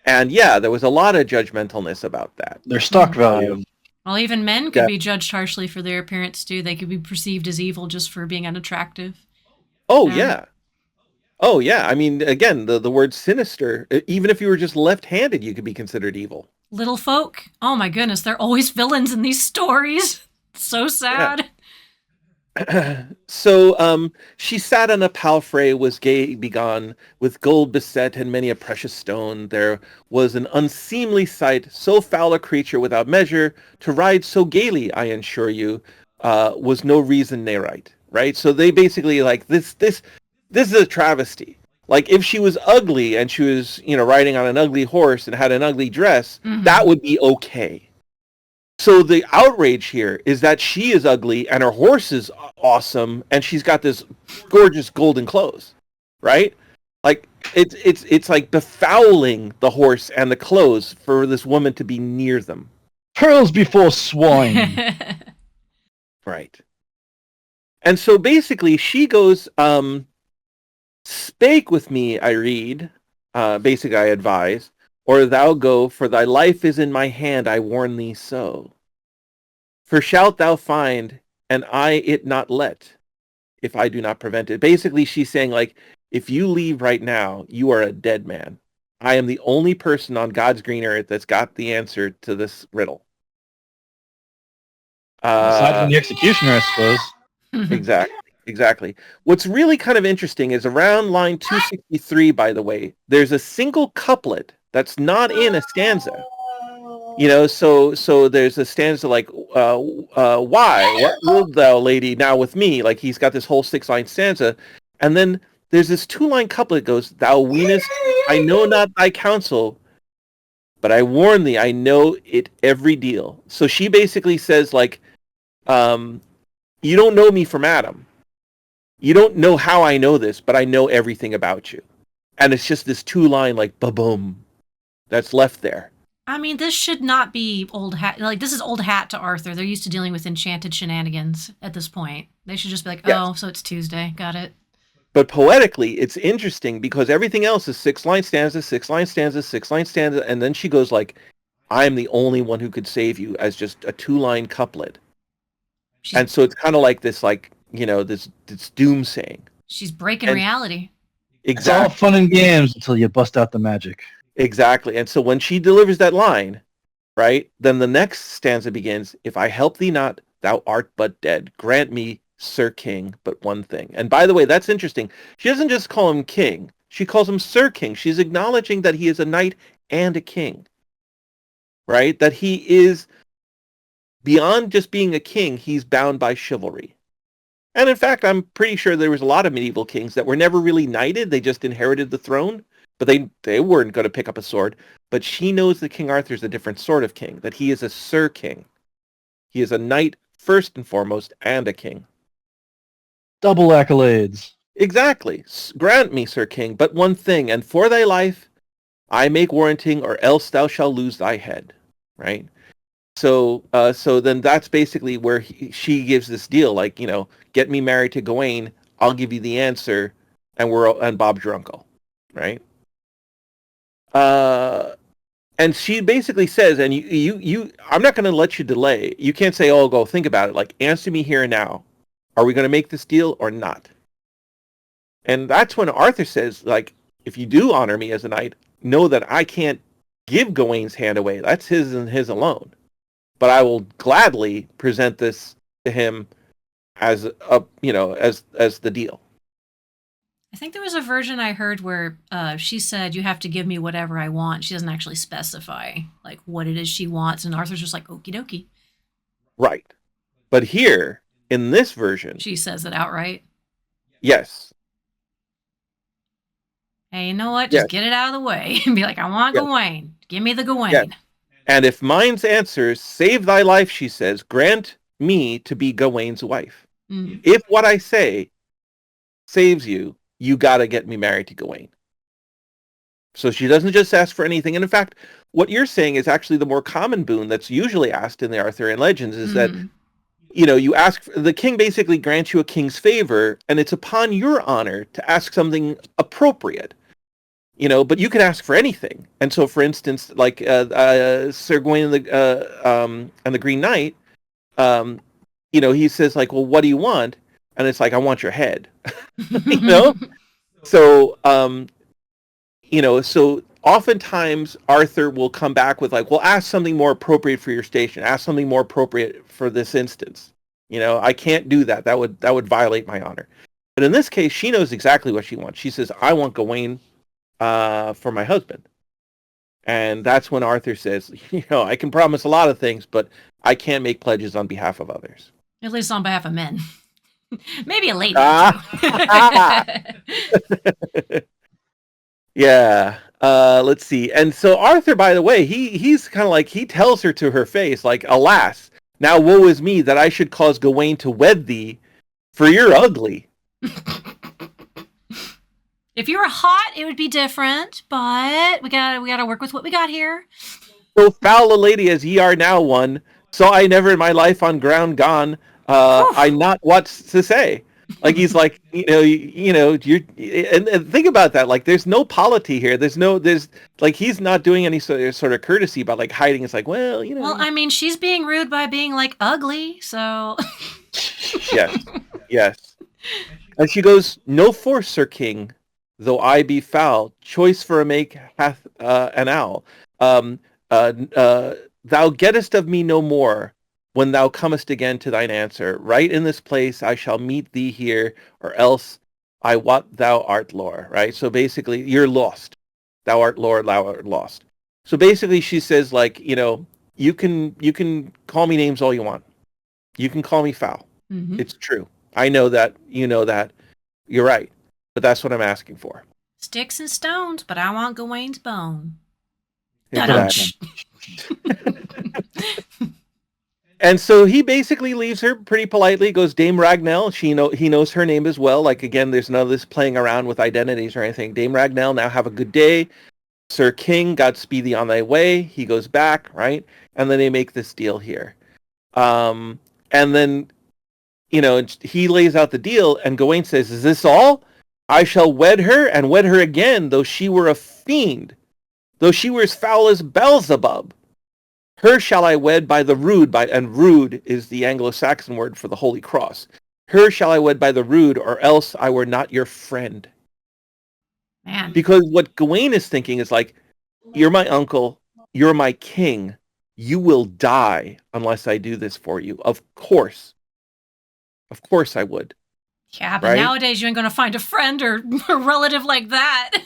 And yeah, there was a lot of judgmentalness about that. Their stock value. Well, even men could be judged harshly for their appearance too. They could be perceived as evil just for being unattractive. Oh yeah. Oh yeah. I mean, again, the word sinister. Even if you were just left-handed, you could be considered evil. Little folk, oh my goodness, they're always villains in these stories. So sad. Yeah. So she sat on a palfrey, was gay begone, with gold beset and many a precious stone. There was an unseemly sight, so foul a creature without measure, to ride so gaily, I assure you, was no reason ne right. Right? So they basically like this is a travesty. Like, if she was ugly and she was, riding on an ugly horse and had an ugly dress, Mm-hmm. that would be okay. So the outrage here is that she is ugly and her horse is awesome and she's got this gorgeous golden clothes, right? Like, it's like befouling the horse and the clothes for this woman to be near them. Pearls before swine. Right. And so basically she goes, spake with me, I read, basically I advise, or thou go, for thy life is in my hand, I warn thee so. For shalt thou find, and I it not let, if I do not prevent it. Basically, she's saying, like, if you leave right now, you are a dead man. I am the only person on God's green earth that's got the answer to this riddle. Aside from the executioner, I suppose. Exactly. What's really kind of interesting is around line 263, by the way, there's a single couplet that's not in a stanza. So there's a stanza like, why? What wilt thou, lady, now with me? Like, he's got this whole 6-line stanza. And then there's this 2-line couplet that goes, thou weenest, I know not thy counsel, but I warn thee, I know it every deal. So she basically says, like, you don't know me from Adam. You don't know how I know this, but I know everything about you. And it's just this 2-line, like, ba-boom, that's left there. I mean, this should not be old hat. Like, this is old hat to Arthur. They're used to dealing with enchanted shenanigans at this point. They should just be like, oh, so it's Tuesday. Got it. But poetically, it's interesting because everything else is 6-line stanza, 6-line stanza, 6-line stanza. And then she goes like, I'm the only one who could save you, as just a 2-line couplet. And so it's kind of like this, like, this doomsaying. She's breaking reality. It's all fun and games until you bust out the magic. Exactly. And so when she delivers that line, right, then the next stanza begins, if I help thee not, thou art but dead. Grant me, Sir King, but one thing. And by the way, that's interesting. She doesn't just call him king. She calls him Sir King. She's acknowledging that he is a knight and a king, right? That he is, beyond just being a king, he's bound by chivalry. And in fact, I'm pretty sure there was a lot of medieval kings that were never really knighted. They just inherited the throne, but they weren't going to pick up a sword. But she knows that King Arthur's a different sort of king, that he is a Sir King. He is a knight first and foremost, and a king. Double accolades. Exactly. Grant me, Sir King, but one thing, and for thy life I make warranting, or else thou shalt lose thy head. Right? So then that's basically where she gives this deal, like, get me married to Gawain, I'll give you the answer, and Bob's your uncle, right? And she basically says, and you I'm not going to let you delay. You can't say, oh, go think about it. Like, answer me here and now. Are we going to make this deal or not? And that's when Arthur says, like, if you do honor me as a knight, know that I can't give Gawain's hand away. That's his and his alone. But I will gladly present this to him as as the deal. I think there was a version I heard where she said, you have to give me whatever I want. She doesn't actually specify like what it is she wants. And Arthur's just like, okie dokie. Right. But here, in this version, she says it outright. Yes. Hey, you know what? Just get it out of the way and be like, I want Gawain. Give me the Gawain. Yes. And if mine's answers save thy life, she says, grant me to be Gawain's wife. Mm. If what I say saves you, you got to get me married to Gawain. So she doesn't just ask for anything. And in fact, what you're saying is actually the more common boon that's usually asked in the Arthurian legends is that, you ask, the king basically grants you a king's favor, and it's upon your honor to ask something appropriate. But you can ask for anything. And so, for instance, like Sir Gawain and the Green Knight, he says, like, well, what do you want? And it's like, I want your head. So, so oftentimes Arthur will come back with like, well, ask something more appropriate for your station. Ask something more appropriate for this instance. I can't do that. That would violate my honor. But in this case, she knows exactly what she wants. She says, I want Gawain for my husband. And that's when Arthur says, I can promise a lot of things, but I can't make pledges on behalf of others. At least on behalf of men. Maybe a lady. Yeah. Let's see. And so Arthur, by the way, he's kind of like, he tells her to her face, like, alas, now woe is me that I should cause Gawain to wed thee, for you're ugly. If you were hot, it would be different, but we gotta work with what we got here. So foul a lady as ye are now one, saw I never in my life on ground gone, I not what to say. Like, he's like, you're, and think about that. Like, there's no polity here. There's like, he's not doing any sort of courtesy about like hiding. It's like, well, Well, I mean, she's being rude by being like ugly, so. Yes. And she goes, no force, Sir King, though I be foul, choice for a make hath an owl. Um, thou gettest of me no more when thou comest again to thine answer. Right in this place I shall meet thee here, or else I wot thou art lore. Right? So basically, you're lost. Thou art lore, thou art lost. So basically, she says, like, you can call me names all you want. You can call me foul. Mm-hmm. It's true. I know that. You know that. You're right. But that's what I'm asking for. Sticks and stones, but I want Gawain's bone. Exactly. And so he basically leaves her pretty politely, goes, Dame Ragnell. He knows her name as well. Like, again, there's none of this playing around with identities or anything. Dame Ragnell, now have a good day. Sir King, Godspeed thee on thy way. He goes back, right? And then they make this deal here. And then, he lays out the deal, and Gawain says, is this all? I shall wed her, and wed her again, though she were a fiend, though she were as foul as Beelzebub. Her shall I wed by the rood, and rood is the Anglo-Saxon word for the Holy Cross. Her shall I wed by the rood, or else I were not your friend. Man. Because what Gawain is thinking is like, you're my uncle, you're my king, you will die unless I do this for you. Of course I would. Yeah, but right? Nowadays you ain't gonna find a friend or a relative like that.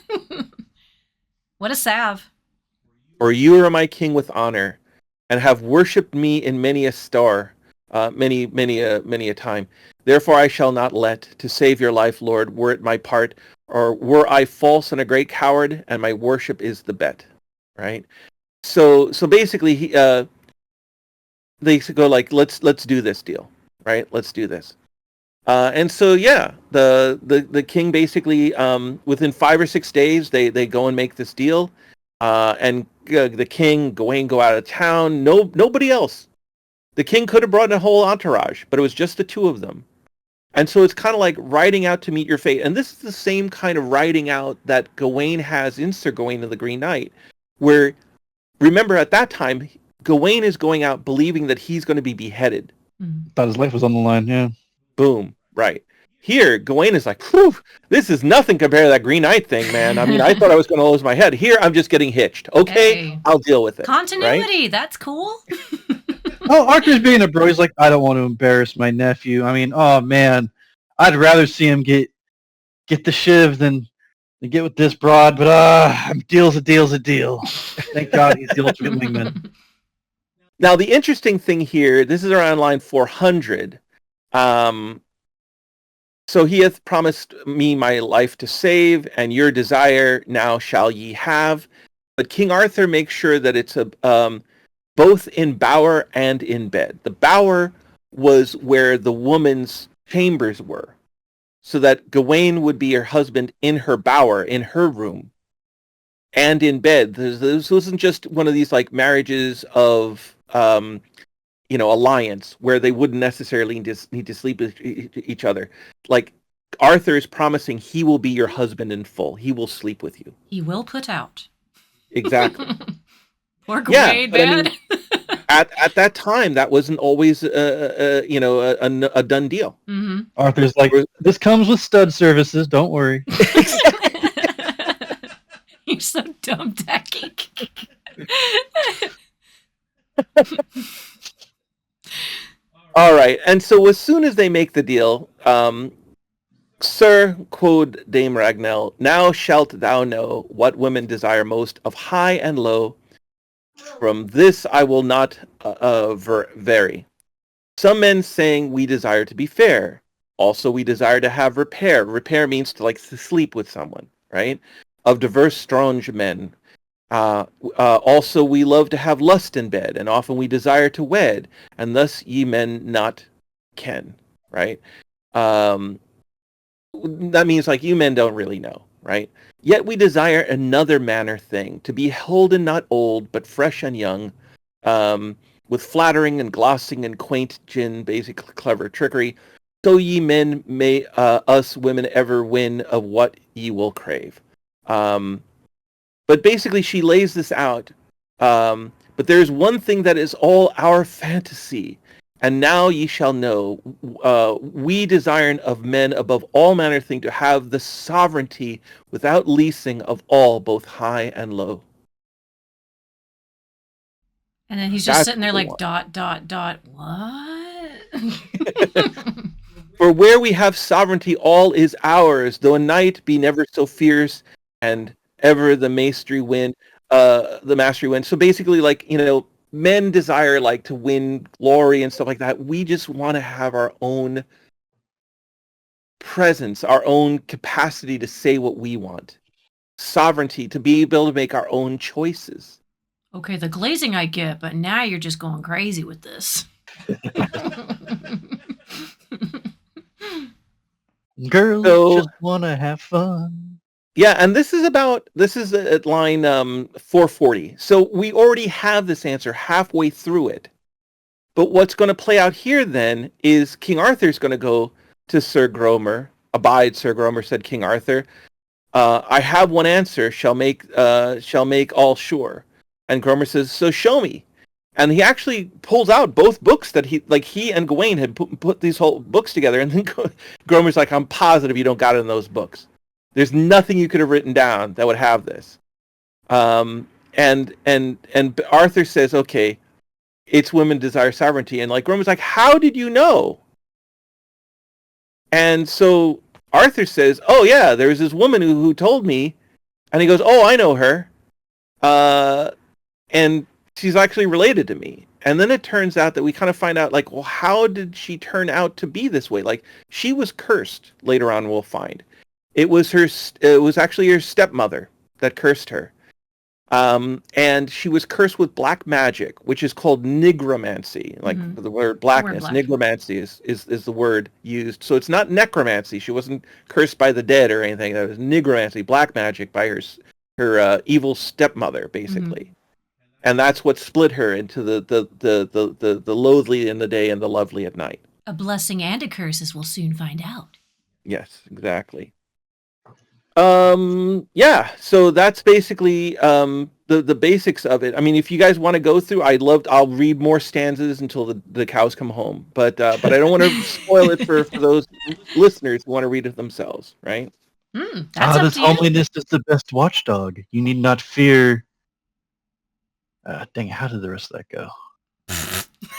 What a salve. Or you are my king with honor, and have worshipped me in many a star, many a time. Therefore I shall not let, to save your life, Lord, were it my part, or were I false and a great coward, and my worship is the bet. Right? So basically they go like, let's do this deal. Right? Let's do this. And so the king basically within 5 or 6 days they go and make this deal, and the king, Gawain, go out of town. Nobody else. The king could have brought in a whole entourage, but it was just the two of them. And so it's kind of like riding out to meet your fate. And this is the same kind of riding out that Gawain has in Sir Gawain and the Green Knight, where, remember, at that time, Gawain is going out believing that he's going to be beheaded. Thought his life was on the line, yeah. Boom. Right. Here, Gawain is like, whew, this is nothing compared to that Green Knight thing, man. I mean, I thought I was going to lose my head. Here, I'm just getting hitched. Okay, Hey. I'll deal with it. Continuity, right? that's cool. Oh, Arthur's being a bro. He's like, I don't want to embarrass my nephew. I mean, oh man, I'd rather see him get the shiv than get with this broad. But a deal's a deal. Thank God he's the ultimate wingman. Now, the interesting thing here, this is around line 400. So he hath promised me my life to save, and your desire now shall ye have. But King Arthur makes sure that it's both in bower and in bed. The bower was where the woman's chambers were, so that Gawain would be her husband in her bower, in her room, and in bed. This wasn't just one of these like marriages of alliance where they wouldn't necessarily need to sleep with each other. Like, Arthur is promising he will be your husband in full. He will sleep with you. He will put out. Exactly. Poor Gawain, man. I mean, at that time, that wasn't always a done deal. Mm-hmm. Arthur's like, this comes with stud services. Don't worry. You're so dumb, Ducky. All right, and so as soon as they make the deal, Sir, quod Dame Ragnell, now shalt thou know what women desire most of high and low. From this I will not vary. Some men saying we desire to be fair. Also we desire to have repair. Repair means to sleep with someone, right? Of diverse strange men. Also we love to have lust in bed, and often we desire to wed, and thus ye men not ken, right? That means you men don't really know, right? Yet we desire another manner thing, to be holden not old, but fresh and young, with flattering and glossing and quaint gin, basically clever trickery, so ye men may us women ever win of what ye will crave. But basically she lays this out. But there's one thing that is all our fantasy. And now ye shall know, we desire of men above all manner thing to have the sovereignty without leasing of all, both high and low. And then he's just That's sitting there what we like, what? For where we have sovereignty, all is ours, though a night be never so fierce, and ever the mastery win. So basically, like, men desire like to win glory and stuff like that. We just want to have our own presence, our own capacity to say what we want, sovereignty, to be able to make our own choices. Okay, the glazing I get, but now you're just going crazy with this. Girls So- just want to have fun. Yeah, and this is at line 440. So we already have this answer halfway through it. But what's going to play out here then is King Arthur's going to go to Sir Gromer. Abide, Sir Gromer, said King Arthur. I have one answer, shall make all sure. And Gromer says, so show me. And he actually pulls out both books that he and Gawain had put these whole books together. And then Gromer's like, I'm positive you don't got it in those books. There's nothing you could have written down that would have this. And Arthur says, okay, it's women desire sovereignty. And like Gromer's like, how did you know? And so Arthur says, oh yeah, there's this woman who told me. And he goes, oh, I know her. And she's actually related to me. And then it turns out that we kind of find out, like, well, how did she turn out to be this way? Like, she was cursed. Later on, we'll find it was actually her stepmother that cursed her. And she was cursed with black magic, which is called nigromancy, like the word blackness. Nigromancy is the word used. So it's not necromancy. She wasn't cursed by the dead or anything. That was nigromancy, black magic by her evil stepmother, basically. And that's what split her into the loathly in the day and the lovely at night. A blessing and a curse, as we'll soon find out. Yes, exactly. Yeah, so that's basically the basics of it. I mean, if you guys want to go through, I'll read more stanzas until the cows come home. But I don't want to spoil it for those listeners who want to read it themselves, right? That's up This to you. holiness is the best watchdog. You need not fear. Dang, how did the rest of that go?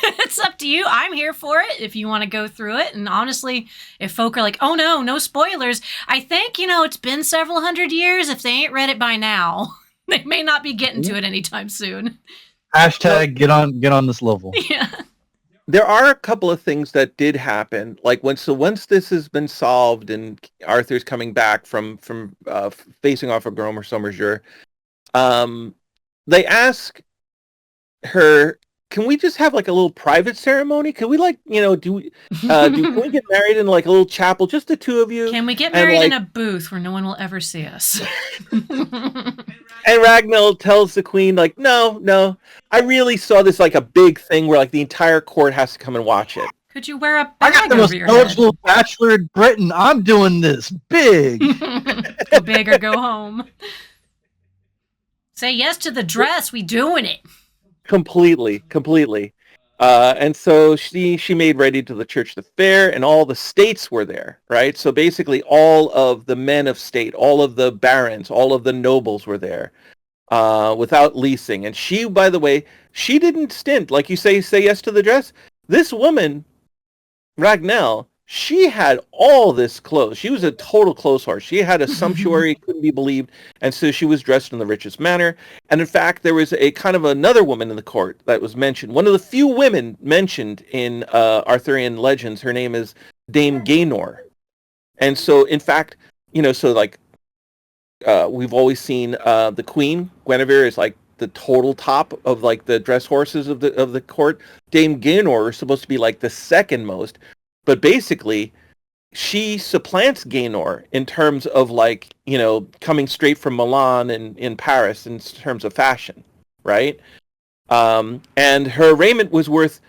It's up to you. I'm here for it if you want to go through it. And honestly, if folk are like, oh no spoilers, I think, it's been several hundred years. If they ain't read it by now, they may not be getting to it anytime soon. Hashtag get on this level. Yeah. There are a couple of things that did happen. Like once this has been solved and Arthur's coming back from facing off of Gromer Somerjeur, they ask her, can we just have like a little private ceremony? Can we can we get married in like a little chapel, just the two of you? Can we get married in a booth where no one will ever see us? And Ragnell tells the queen, like, no, I really saw this like a big thing where like the entire court has to come and watch it. Could you wear a I got bag the most over your head? eligible bachelor in Britain. I'm doing this big. Go big or go home. Say yes to the dress. We doing it. Completely. And so she made ready to the church the fair, and all the states were there, right? So basically all of the men of state, all of the barons, all of the nobles were there, without leasing. And she, by the way, she didn't stint. Like you say yes to the dress. This woman, Ragnell, she had all this clothes. She was a total clothes horse. She had a sumptuary, couldn't be believed. And so she was dressed in the richest manner. And in fact, there was a kind of another woman in the court that was mentioned. One of the few women mentioned in Arthurian legends. Her name is Dame Gaynor. And so, in fact, we've always seen the queen, Guinevere, is like the total top of like the dress horses of the court. Dame Gaynor is supposed to be like the second most. But basically, she supplants Gaynor in terms of like, coming straight from Milan and in Paris in terms of fashion, right? And her raiment was worth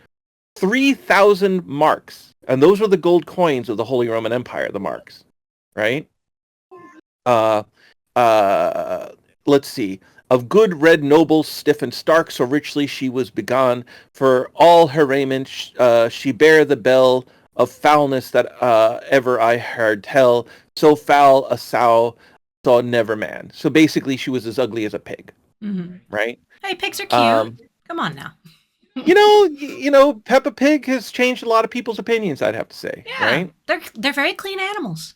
3,000 marks. And those were the gold coins of the Holy Roman Empire, the marks, right? Let's see. Of good red nobles, stiff and stark, so richly she was begone. For all her raiment, she bare the bell of foulness that ever I heard tell. So foul a sow saw never man. So basically, she was as ugly as a pig, right? Hey, pigs are cute. Come on now. Peppa Pig has changed a lot of people's opinions, I'd have to say, Yeah, right? they're very clean animals.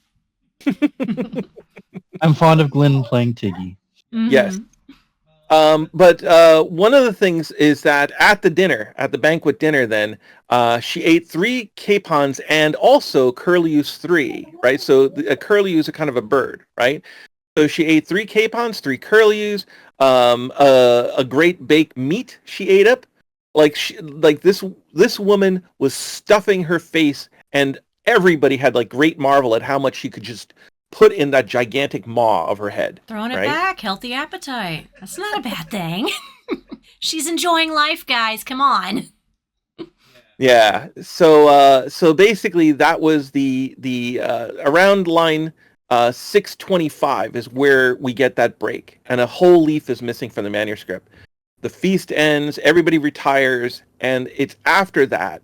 I'm fond of Glenn playing Tiggy. Yes. But one of the things is that at the banquet dinner, then she ate 3 capons and also curlews 3, right? So a curlew is a kind of a bird, right? So she ate 3 capons, 3 curlews, a great baked meat she ate up. Like this woman was stuffing her face, and everybody had like great marvel at how much she could just put in that gigantic maw of her head. Throwing it right? back, healthy appetite. That's not a bad thing. She's enjoying life, guys. Come on. Yeah. So basically, that was the around line 625 is where we get that break, and a whole leaf is missing from the manuscript. The feast ends, everybody retires, and it's after that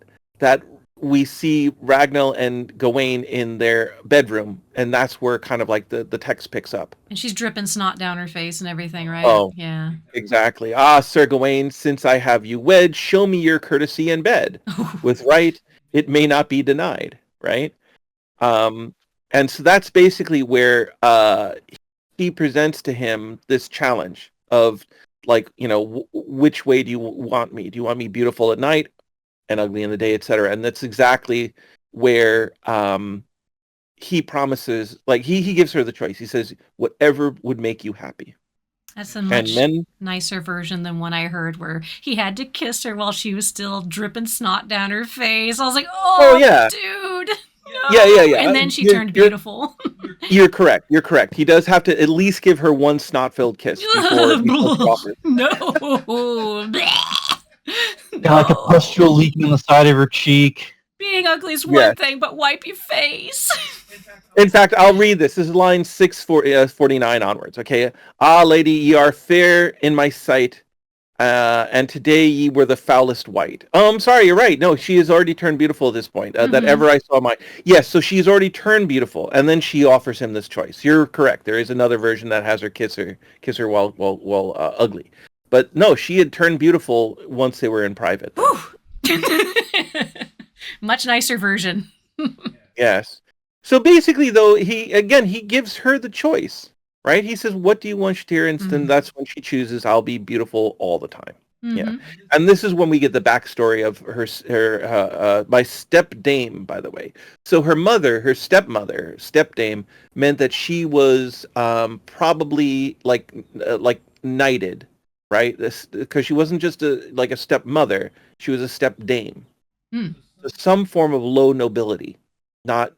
we see Ragnell and Gawain in their bedroom, and that's where kind of like the text picks up. And she's dripping snot down her face and everything, right? Oh, yeah. Exactly. Ah, Sir Gawain, since I have you wed, show me your courtesy in bed. With right, it may not be denied, right? And so that's basically where he presents to him this challenge of, like, which way do you want me? Do you want me beautiful at night and ugly in the day, etc.? And that's exactly where he promises, like he gives her the choice. He says, whatever would make you happy. That's a much nicer version than one I heard where he had to kiss her while she was still dripping snot down her face. I was like, oh yeah, dude. No. Yeah. And then she turned beautiful. You're correct. He does have to at least give her one snot-filled kiss before No. Like a pustule leaking on the side of her cheek. Being ugly is one thing, but wipe your face. In fact, I'll read this. This is line 649 onwards. Okay. Ah, lady, ye are fair in my sight, and today ye were the foulest white. Oh, I'm sorry, you're right. No, she has already turned beautiful at this point. That ever I saw my... Yes, so she's already turned beautiful, and then she offers him this choice. You're correct. There is another version that has her kiss her while ugly. But no, she had turned beautiful once they were in private. Much nicer version. Yes. So basically, though, he gives her the choice, right? He says, what do you want to hear? And then that's when she chooses, I'll be beautiful all the time. Yeah. And this is when we get the backstory of her my stepdame, by the way. So her stepdame, meant that she was probably like knighted, right? Because she wasn't just a stepmother, she was a stepdame. So some form of low nobility, not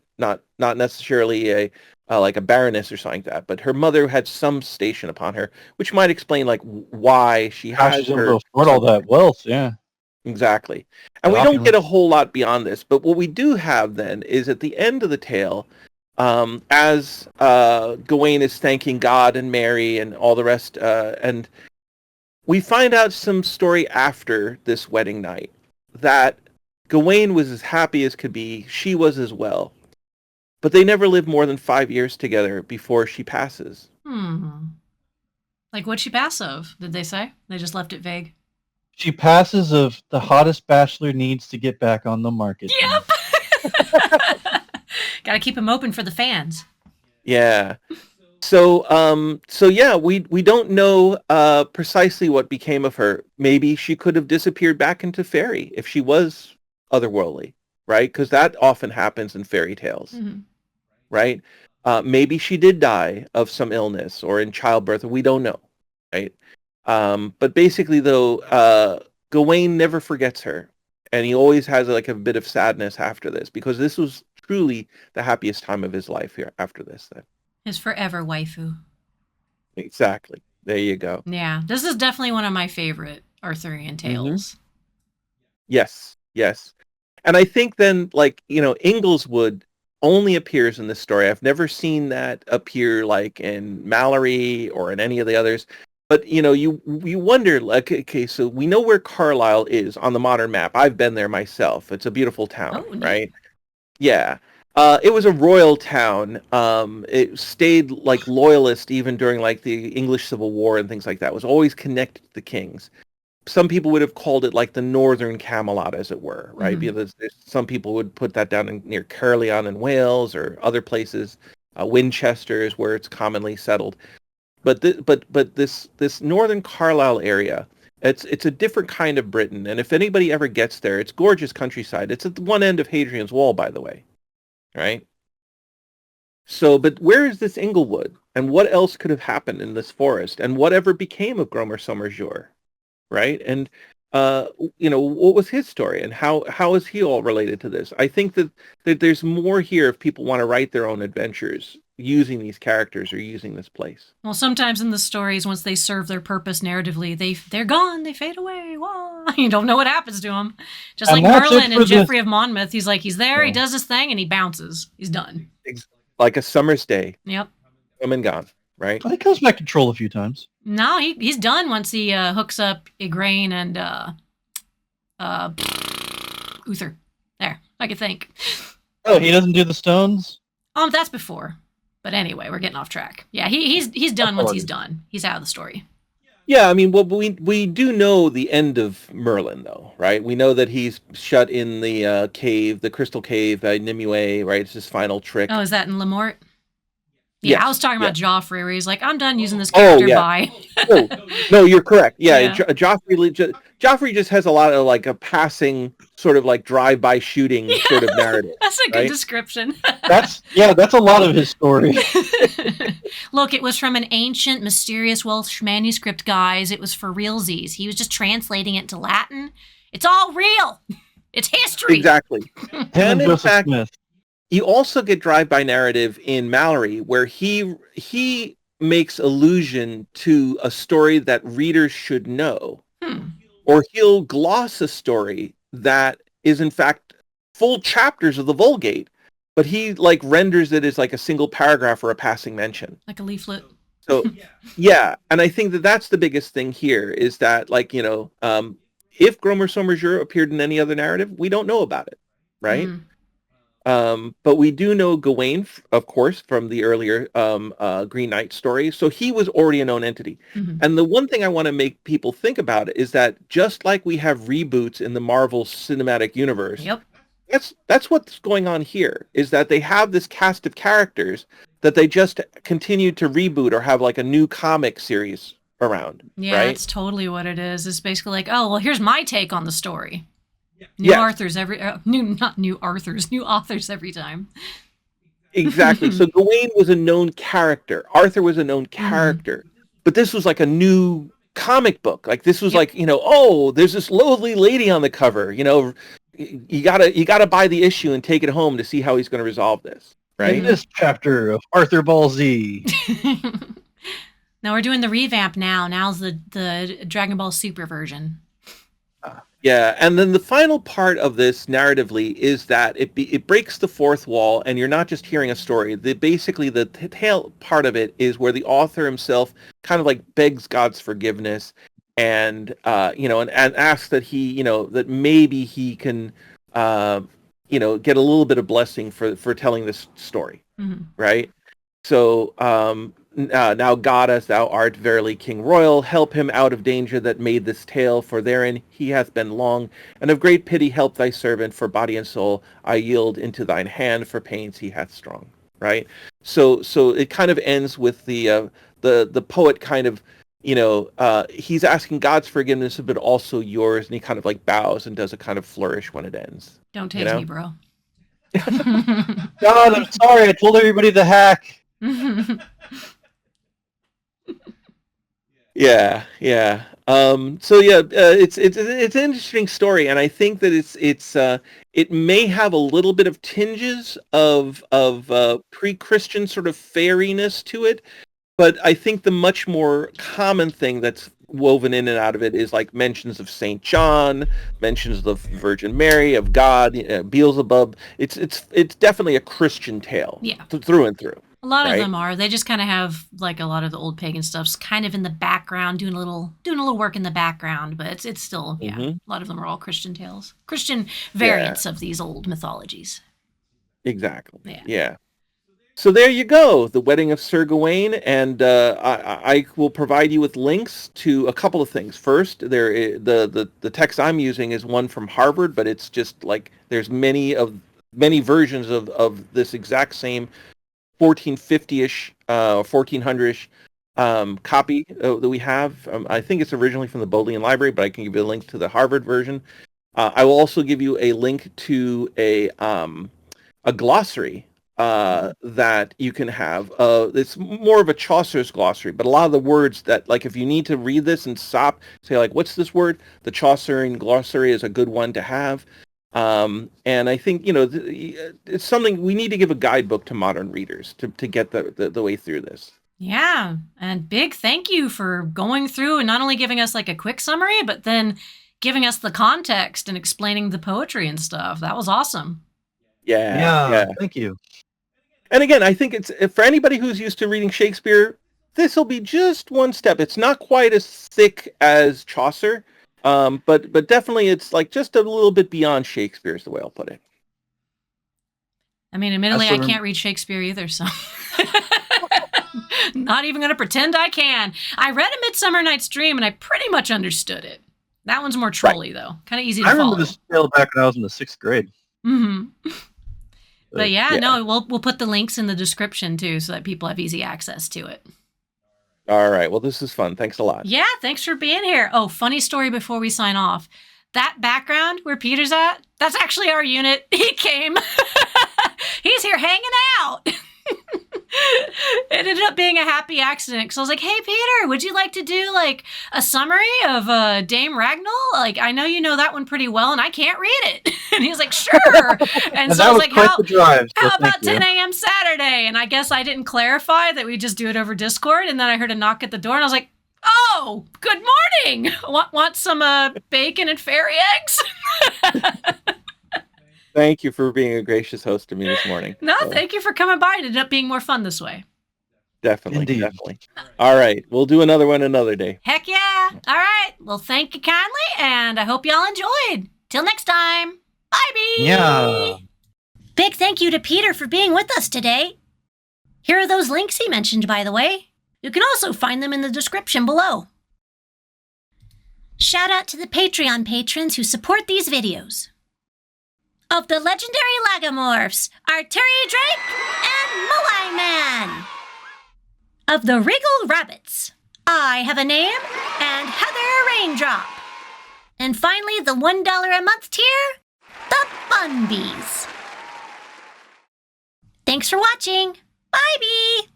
necessarily a like a baroness or something like that, but her mother had some station upon her, which might explain like why she has her all that wealth. Yeah, exactly. And we don't get a whole lot beyond this, but what we do have then is at the end of the tale, as Gawain is thanking God and Mary and all the rest, and we find out some story after this wedding night that Gawain was as happy as could be. She was as well. But they never lived more than 5 years together before she passes. Like, what'd she pass of, did they say? They just left it vague. She passes of the hottest bachelor needs to get back on the market. Yep. Gotta keep them open for the fans. Yeah. So yeah, we don't know precisely what became of her. Maybe she could have disappeared back into fairy if she was otherworldly, right? Because that often happens in fairy tales, right? Maybe she did die of some illness or in childbirth. We don't know, right? But basically, though, Gawain never forgets her, and he always has like a bit of sadness after this because this was truly the happiest time of his life here after this. Then. His forever waifu. Exactly. There you go. Yeah, this is definitely one of my favorite Arthurian tales. Yes. And I think then, like, Ingleswood only appears in this story. I've never seen that appear like in Mallory or in any of the others. But you wonder, like, okay, so we know where Carlisle is on the modern map. I've been there myself. It's a beautiful town, Oh, neat. right? Yeah. It was a royal town. It stayed like loyalist even during like the English Civil War and things like that. It was always connected to the kings. Some people would have called it like the Northern Camelot, as it were, right? Because some people would put that down near Caerleon in Wales or other places. Winchester is where it's commonly settled. But this northern Carlisle area, it's a different kind of Britain. And if anybody ever gets there, it's gorgeous countryside. It's at the one end of Hadrian's Wall, by the way, right? So, but where is this Inglewood? And what else could have happened in this forest? And whatever became of Gromer Somerjour, right? And what was his story? And how is he all related to this? I think that there's more here if people want to write their own adventures using these characters or using this place. Well, sometimes in the stories, once they serve their purpose narratively, they're gone, they fade away. Whoa. You don't know what happens to them. Just And like that's it Merlin for and Geoffrey of Monmouth. He's like, he's there, he Yeah. does his thing, and he bounces. He's done. Like a summer's day, Yep. come and gone, right? He comes back to troll a few times. No, he's done once he hooks up Igraine and Uther. There, I could think. Oh, he doesn't do the stones? That's before. But anyway, we're getting off track. Yeah, he's done once he's done. He's out of the story. Yeah, I mean, well, we do know the end of Merlin, though, right? We know that he's shut in the cave, the crystal cave by Nimue, right? It's his final trick. Oh, is that in Lamort? Yeah, Yes, I was talking about yes. Joffrey, where he's like, I'm done using this character, yeah. bye. Oh, no, you're correct. Yeah, Yeah. Joffrey just has a lot of like a passing sort of like drive-by shooting sort of narrative. That's a good right? description. That's a lot of his story. Look, it was from an ancient, mysterious Welsh manuscript, guys. It was for realsies. He was just translating it to Latin. It's all real. It's history. Exactly. Him And and in Joseph fact, Smith. you also get drive-by narrative in Mallory, where he makes allusion to a story that readers should know, or he'll gloss a story that is in fact full chapters of the Vulgate, but he like renders it as like a single paragraph or a passing mention. Like a leaflet. So yeah, and I think that that's the biggest thing here is that like if Gromer Somerjour appeared in any other narrative, we don't know about it, right? But we do know Gawain, of course, from the earlier Green Knight story. So he was already a known entity. And the one thing I want to make people think about is that just like we have reboots in the Marvel Cinematic Universe, Yep. that's what's going on here, is that they have this cast of characters that they just continue to reboot or have like a new comic series around. Yeah, right? that's totally what it is. It's basically like, oh, well, here's my take on the story. New Yes. authors new authors every time. Exactly. So Gawain was a known character. Arthur was a known character. But this was like a new comic book. Like this was like, oh, there's this lovely lady on the cover. You gotta buy the issue and take it home to see how he's going to resolve this. Right. In this chapter of Arthur Ball Z. No, we're doing the revamp now. Now's the Dragon Ball Super version. Yeah, and then the final part of this narratively is that it breaks the fourth wall, and you're not just hearing a story. Basically, the tail part of it is where the author himself kind of like begs God's forgiveness, and and asks that that maybe he can get a little bit of blessing for telling this story, right? So now God, as thou art verily King Royal, help him out of danger that made this tale, for therein he hath been long, and of great pity help thy servant, for body and soul I yield into thine hand, for pains he hath strong. Right? So it kind of ends with the poet kind of, he's asking God's forgiveness, but also yours, and he kind of like bows and does a kind of flourish when it ends. Don't tase me, bro. God, I'm sorry. I told everybody the hack. Yeah. It's an interesting story, and I think that it may have a little bit of tinges of pre-Christian sort of fairiness to it, but I think the much more common thing that's woven in and out of it is like mentions of Saint John, mentions of the Virgin Mary, of God, Beelzebub. It's definitely a Christian tale, Yeah. through and through. A lot of Right. them are. They just kind of have like a lot of the old pagan stuff's kind of in the background, doing a little work in the background, but it's still Mhm. A lot of them are all Christian tales, Christian variants of these old mythologies. Exactly. Yeah. Yeah. So there you go, the wedding of Sir Gawain, and I will provide you with links to a couple of things. First, the text I'm using is one from Harvard, but it's just like there's many versions of this exact same 1450-ish, 1400-ish copy that we have. I think it's originally from the Bodleian Library, but I can give you a link to the Harvard version. I will also give you a link to a glossary that you can have. It's more of a Chaucer's glossary, but a lot of the words that, like, if you need to read this and stop, say, like, what's this word? The Chaucerian glossary is a good one to have. And I think, it's something we need to give a guidebook to modern readers to get the way through this. Yeah, and big thank you for going through and not only giving us like a quick summary, but then giving us the context and explaining the poetry and stuff. That was awesome. Yeah. Thank you. And again, I think it's for anybody who's used to reading Shakespeare, this will be just one step. It's not quite as thick as Chaucer, but definitely it's like just a little bit beyond Shakespeare is the way I'll put it. I mean, admittedly, That's I the- can't read Shakespeare either, so not even going to pretend I can. I read A Midsummer Night's Dream, and I pretty much understood it. That one's more trolly, though. Kind of easy to I follow. remember this tale back when I was in the 6th grade. Mm-hmm. But Yeah. no, we'll put the links in the description, too, so that people have easy access to it. All right. Well, this is fun. Thanks a lot. Yeah, thanks for being here. Oh, funny story before we sign off. That background where Peter's at, that's actually our unit. He came. He's here hanging out. It ended up being a happy accident. So I was like, hey, Peter, would you like to do like a summary of Dame Ragnell? Like, I know you know that one pretty well and I can't read it. And he was like, sure. And so that I was was like, quite the drive. So how about thank 10 you. a.m. Saturday? And I guess I didn't clarify that we just do it over Discord. And then I heard a knock at the door and I was like, oh, good morning. Want some bacon and fairy eggs? Thank you for being a gracious host to me this morning. No, So, thank you for coming by. It ended up being more fun this way. definitely. Indeed. All right. We'll do another one another day. Heck yeah. All right. Well, thank you kindly, and I hope y'all enjoyed. Till next time. Bye, bee. Yeah. Big thank you to Peter for being with us today. Here are those links he mentioned, by the way. You can also find them in the description below. Shout out to the Patreon patrons who support these videos. Of the legendary Lagomorphs, Arthurian Drake and Moai Man. Of the Regal Rabbits, I Have a Name and Heather Raindrop. And finally, the $1 a month tier, the Bun Bees. Thanks for watching. Bye, bee.